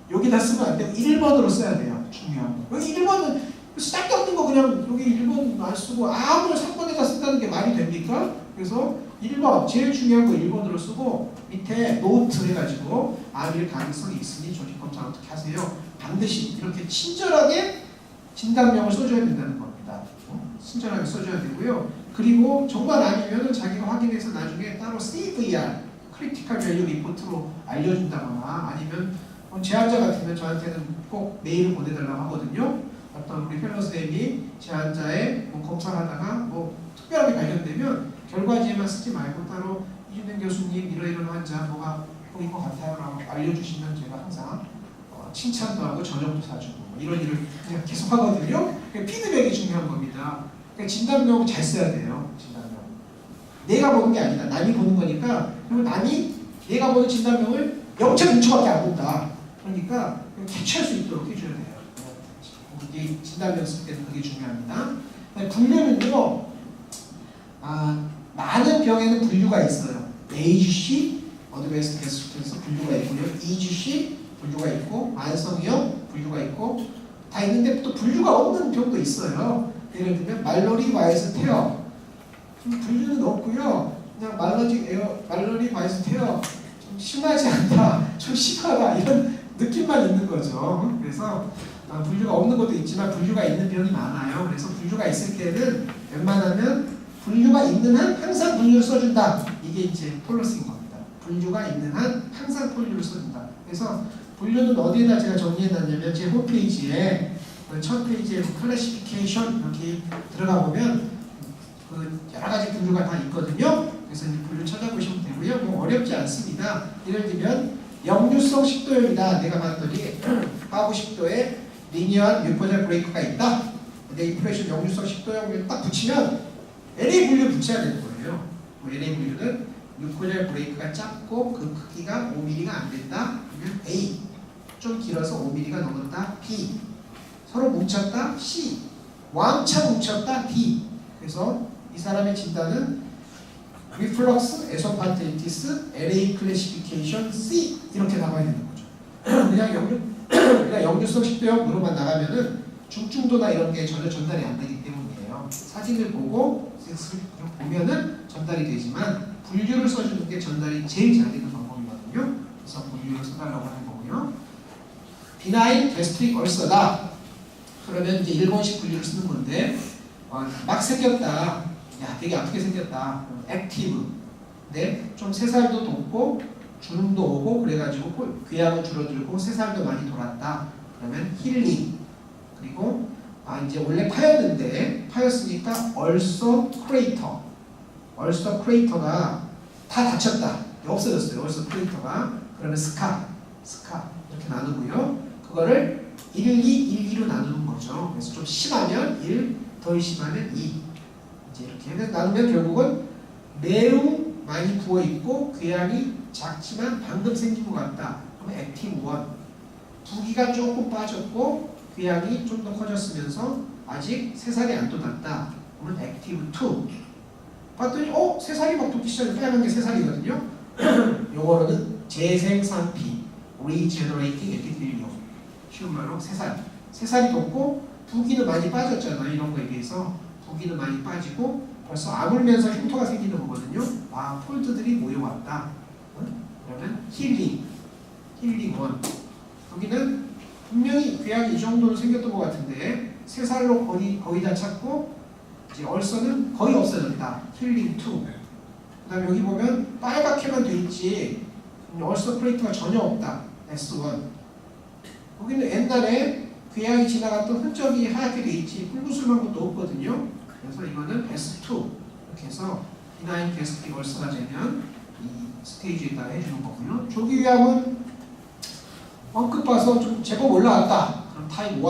여기다 쓰면 안 되고 1번으로 써야 돼요. 중요한 거. 여기 1번은 시작도 없는 거 그냥 여기 1번 안 쓰고 아무나 3번에다 쓴다는 게 말이 됩니까? 그래서 1번 제일 중요한 거 1번으로 쓰고 밑에 노트 해가지고 암일 가능성이 있으니 조직 검사 어떻게 하세요? 반드시 이렇게 친절하게 진단명을 써줘야 된다는 겁니다. 친절하게 써줘야 되고요. 그리고 정말 아니면은 자기가 확인해서 나중에 따로 CVR 크리티컬 밸류 리포트로 알려준다거나 아니면 제한자 같으면 저한테는 꼭 메일을 보내달라고 하거든요. 어떤 우리 펠로 선생님이 제한자에 검사하다가 특별하게 발견되면 결과지에만 쓰지 말고 따로 이준현 교수님 이러이러한 환자 뭐가 보인 것 같아요 라고 알려주시면 제가 항상 칭찬도 하고 저녁도 사주고 이런 일을 그냥 계속 하거든요. 피드백이 중요한 겁니다. 그러니까 진단명을 잘 써야 돼요. 진단명. 내가 보는 게 아니다. 남이 보는 거니까. 그리고 남이 내가 보는 진단명을 0.1초밖에 안 본다. 그러니까 캐치할 수 있도록 해줘야 돼요. 이게 진단명 쓸 때는 그게 중요합니다. 분류는요. 많은 병에는 분류가 있어요. AGC, 어드밴스드 게스트에서 분류가 있고요. EGC 분류가 있고 만성형 분류가 있고 다 있는데 또 분류가 없는 병도 있어요. 예를 들면 말로리 바이스 테어 분류는 없고요. 그냥 말로리 바이스 테어 좀 심하지 않다, 좀 심하다 이런 느낌만 있는 거죠. 그래서 분류가 없는 것도 있지만 분류가 있는 병이 많아요. 그래서 분류가 있을 때는 웬만하면 분류가 있는 한 항상 분류를 써준다. 이게 이제 폴리시인 겁니다. 분류가 있는 한 항상 분류를 써준다. 그래서 분류는 어디에다 제가 정리해놨냐면 제 홈페이지에 첫 페이지에 클래시피케이션 이렇게 들어가 보면 여러 가지 분류가 다 있거든요. 그래서 이 분류 찾아보시면 되고요. 뭐 어렵지 않습니다. 예를 들면 역류성 식도염이다. 내가 봤더니 하부 식도에 리니어한 뮤코잘 브레이크가 있다. 근데 인프레션 역류성 식도염을 딱 붙이면 LA 분류 붙여야 되는 거예요. LA 분류는 뮤코잘 브레이크가 작고 그 크기가 5mm가 안 된다. 그러면 A. 좀 길어서 5mm가 넘었다. B. 서로 뭉쳤다. C. 왕창 뭉쳤다. D. 그래서 이 사람의 진단은 리플럭스 에소파테이티스 LA 클래시피케이션 C 이렇게 나와야 되는 거죠. 그냥 역류성 식도염으로만 나가면은 중증도나 이런 게 전혀 전달이 안 되기 때문이에요. 사진을 보고 보면은 전달이 되지만 분류를 써주는 게 전달이 제일 잘 되는 방법이거든요. 그래서 분류를 써달라고 하는 거고요. 비나인 게스트릭 얼서다. 그러면 이제 일본식 분류를 쓰는 건데 막 생겼다. 야, 되게 아프게 생겼다. 액티브. 근데 좀 새살도 돋고 주름도 오고 그래가지고 궤양은 줄어들고 새살도 많이 돌았다. 그러면 힐링. 그리고 이제 원래 파였으니까 얼서 크레이터. 얼서 크레이터가 다 닫혔다. 없어졌어요. 얼서 크레이터가. 그러면 스카 이렇게 나누고요. 그거를 1, 2, 1, 2로 나누는 거죠. 그래서 좀 심하면 1, 더 심하면 2. 이제 이렇게 해서 나누면 결국은 매우 많이 부어 있고 궤양이 작지만 방금 생긴 것 같다. 그러면 액티브 1. 부기가 조금 빠졌고 궤양이 좀 더 커졌으면서 아직 새살이 안 돋았다. 그러면 액티브 2. 봤더니 새살이 막 돋기 시작해. 빨간 게 새살이거든요. 요거는 재생산피 Regenerating Epithelium. 쉬운 말로 새살이 돋고 부기는 많이 빠졌잖아요. 이런 거에 비해서 부기는 많이 빠지고 벌써 아물면서 흉터가 생기는 거거든요. 폴드들이 모여왔다. 그러면 힐링 1. 여기는 분명히 궤양이 이 정도로 생겼던 것 같은데 새살로 거의 다 찼고 이제 얼서는 거의 없어졌다. 힐링 2. 그 다음에 여기 보면 빨갛게만 돼 있지 얼서 플레이트가 전혀 없다. S1. 여기는 옛날에 궤양이 지나갔던 흔적이 하얗게 돼 있지 붉은술만 것도 없거든요. 그래서 이거는 S2. 이렇게 해서 비나인 게스트 월서가 되면 이 스테이지에 따라 해주는 거고요. 조기 요약은 원급 봐서 좀 제법 올라왔다. 그럼 타입 1.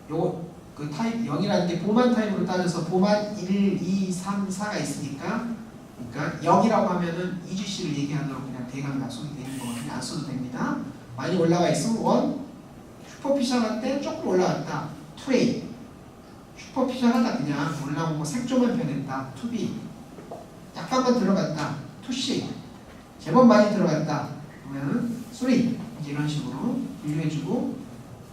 요거 그 타입 0이라는 게 보만 타입으로 따져서 보만 1, 2, 3, 4가 있으니까 그러니까 0이라고 하면은 EGC를 얘기하도록 그냥 대강 약속이 되는 거거든요. 안 써도 됩니다. 많이 올라가 있으면 1, 슈퍼피셜할 때 조금 올라왔다. 2A, 슈퍼피셜하다 그냥 올라온 거 색조만 변했다. 2B, 약간만 들어갔다. 2C, 제법 많이 들어갔다. 그러면은 3, 이제 이런 식으로 분류해주고,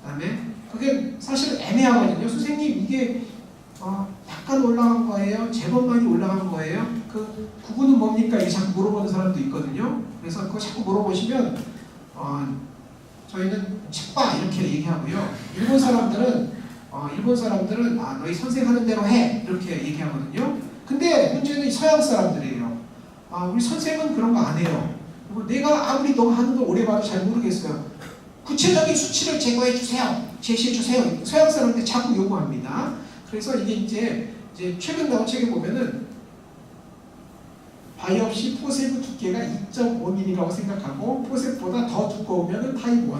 그다음에 그게 사실 애매하거든요. 선생님 이게 약간 올라간 거예요? 제법 많이 올라간 거예요? 그 구분은 뭡니까? 이게 자꾸 물어보는 사람도 있거든요. 그래서 그거 자꾸 물어보시면 저희는 책봐 이렇게 얘기하고요. 일본 사람들은 너희 선생 하는 대로 해 이렇게 얘기하거든요. 근데 문제는 서양 사람들이에요. 우리 선생은 그런 거 안 해요. 그리고 내가 아무리 너가 하는 걸 오래 봐도 잘 모르겠어요. 구체적인 수치를 제거해 주세요. 제시해 주세요. 서양 사람들 자꾸 요구합니다. 그래서 이게 이제 최근 나온 책에 보면은 바이옵시 포셉 두께가 2.5mm라고 생각하고 포셉보다 더 두꺼우면은 타입 1,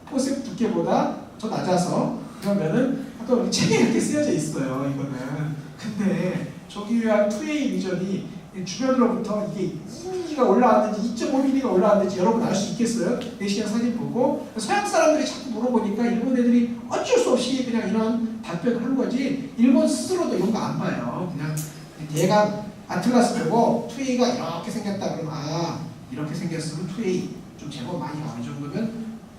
포셉 두께보다 더 낮아서 그러면은 아까 우리 책에 이렇게 쓰여져 있어요. 이거는 근데 조기 요약 2A 리전이 주변으로부터 이게 2mm가 올라왔는지 2.5mm가 올라왔는지 여러분 알 수 있겠어요? 내시경 사진 보고 서양 사람들이 자꾸 물어보니까 일본 애들이 어쩔 수 없이 그냥 이런 답변을 한 거지 일본 스스로도 이런 거 안 봐요. 그냥 얘가 아틀라스 보고 2A가 이렇게 생겼다 그러면 이렇게 생겼으면 2A 좀 제법 많이 나올 정도면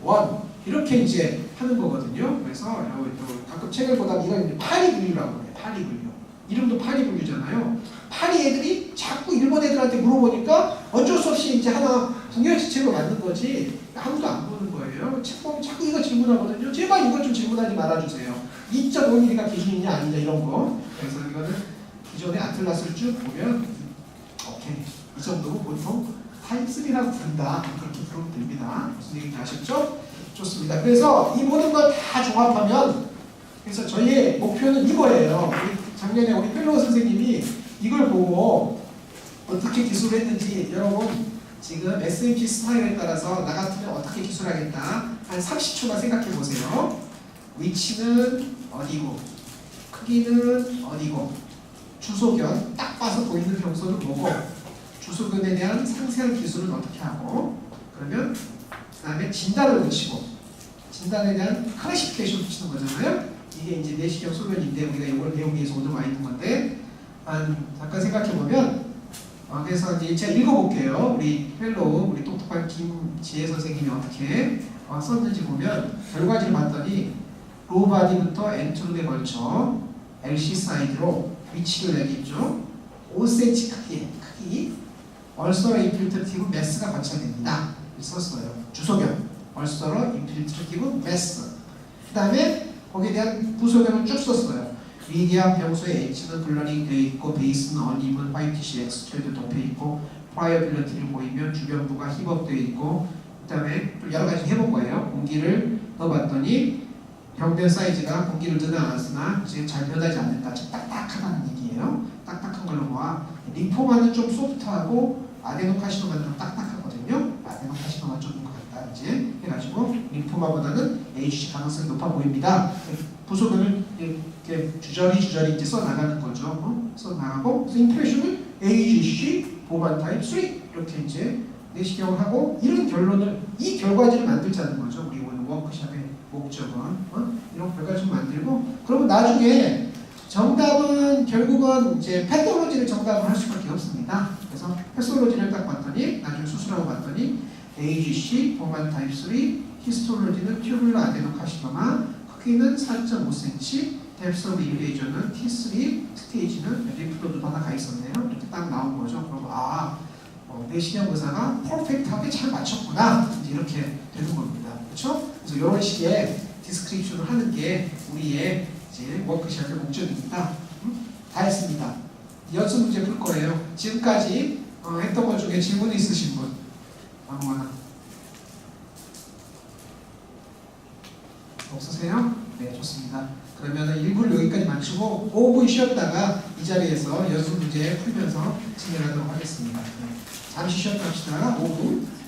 1 이렇게 이제 하는 거거든요. 그래서 가끔 책을 보다 이건 파리 분류라고 해요. 파리 분류. 이름도 파리 분류잖아요. 파리 애들이 자꾸 일본 애들한테 물어보니까 어쩔 수 없이 이제 하나 부여지책으로 만든 거지 아무도 안 보는 거예요. 책 보면 자꾸 이거 질문하거든요. 제발 이거 좀 질문하지 말아주세요. 2.5mm가 기준이냐 아니냐 이런 거. 그래서 이거는 기존의 아틀라스를 쭉 보면 오케이 이 정도면 보통 타입 3라고 부른다. 그렇게 부르면 됩니다. 무슨 얘기인지 아셨죠? 좋습니다. 그래서 이 모든 걸 다 종합하면 그래서 저희의 목표는 이거예요. 작년에 우리 펠로우 선생님이 이걸 보고 어떻게 기술을 했는지 여러분 지금 S&P 스타일에 따라서 나 같으면 어떻게 기술하겠다 한 30초만 생각해 보세요. 위치는 어디고 크기는 어디고 주소견 딱 봐서 보이는 평소는 뭐고 주소견에 대한 상세한 기술은 어떻게 하고 그러면 그 다음에 진단을 붙이고 진단에 대한 클래시피케이션 붙이는 거잖아요. 이게 이제 내시경 소변인데 우리가 이걸 배우기 위해서 오늘 와 있는 건데 잠깐 생각해 보면 그래서 이제 제가 읽어볼게요. 우리 펠로우 우리 똑똑한 김지혜 선생님이 어떻게 썼는지 보면 결과지를 봤더니 로우바디부터 엔트로에 걸쳐 LC 사이드로 위치를 내겠죠. 5cm 크기 얼서러 인필트레티브 매스가 관찰됩니다. 썼어요. 주소견 얼서러 인필트레티브 매스 그 다음에 거기에 대한 부소견을 쭉 썼어요. 미디안 병소의 H는 블러링 되어 있고 베이스는 언이븐 화이티시 엑스트레이드 덮여 있고 프라이어빌리티를 보이면 주변부가 힙업되어 있고 그 다음에 여러 가지 해본 거예요. 공기를 넣어봤더니 병변 사이즈가 공기를 넣으나 안 쓰나 지금 잘 변하지 않는다. 즉 딱딱하다는 얘기예요. 딱딱한 걸로 봐. 림포마는 좀 소프트하고 아데노카시노마는 좀 딱딱하거든요. 아데노카시노마 좀 이제 해가지고 림포마보다는 AGC 가능성이 높아 보입니다. 부소견을 이렇게 주저리 이제 써 나가는 거죠. 써 나가고 그래서 임프레션을 AGC 보반 타입 3 이렇게 이제 내시경을 하고 이런 결론을 이 결과지를 만들자는 거죠. 우리 오늘 워크숍의 목적은 이런 결과지를 만들고 그러면 나중에 정답은 결국은 이제 패톨로지를 정답을 할 수밖에 없습니다. 그래서 패톨로지를 딱 봤더니 나중에 수술하고 봤더니 AGC, 보만 타입 3, 히스톨로지는 튜뷸러 아데노카시노마, 크기는 4.5cm, 뎁스 오브 인베이전은 T3, 스테이지는 림프노드도 하나 가 있었네요. 이렇게 딱 나온 거죠. 그럼 내시경 의사가 퍼펙트하게 잘 맞췄구나. 이제 이렇게 되는 겁니다. 그렇죠? 그래서 이런 식의 디스크립션을 하는 게 우리의 이제 워크숍의 목적입니다. 다 했습니다. 연습 문제 풀 거예요. 지금까지 했던 것 중에 질문 있으신 분? 아무거나 없으세요? 네, 좋습니다. 그러면 1부를 여기까지 마치고 5분 쉬었다가 이 자리에서 연습 문제 풀면서 진행하도록 하겠습니다. 잠시 쉬었다 합시다. 5분.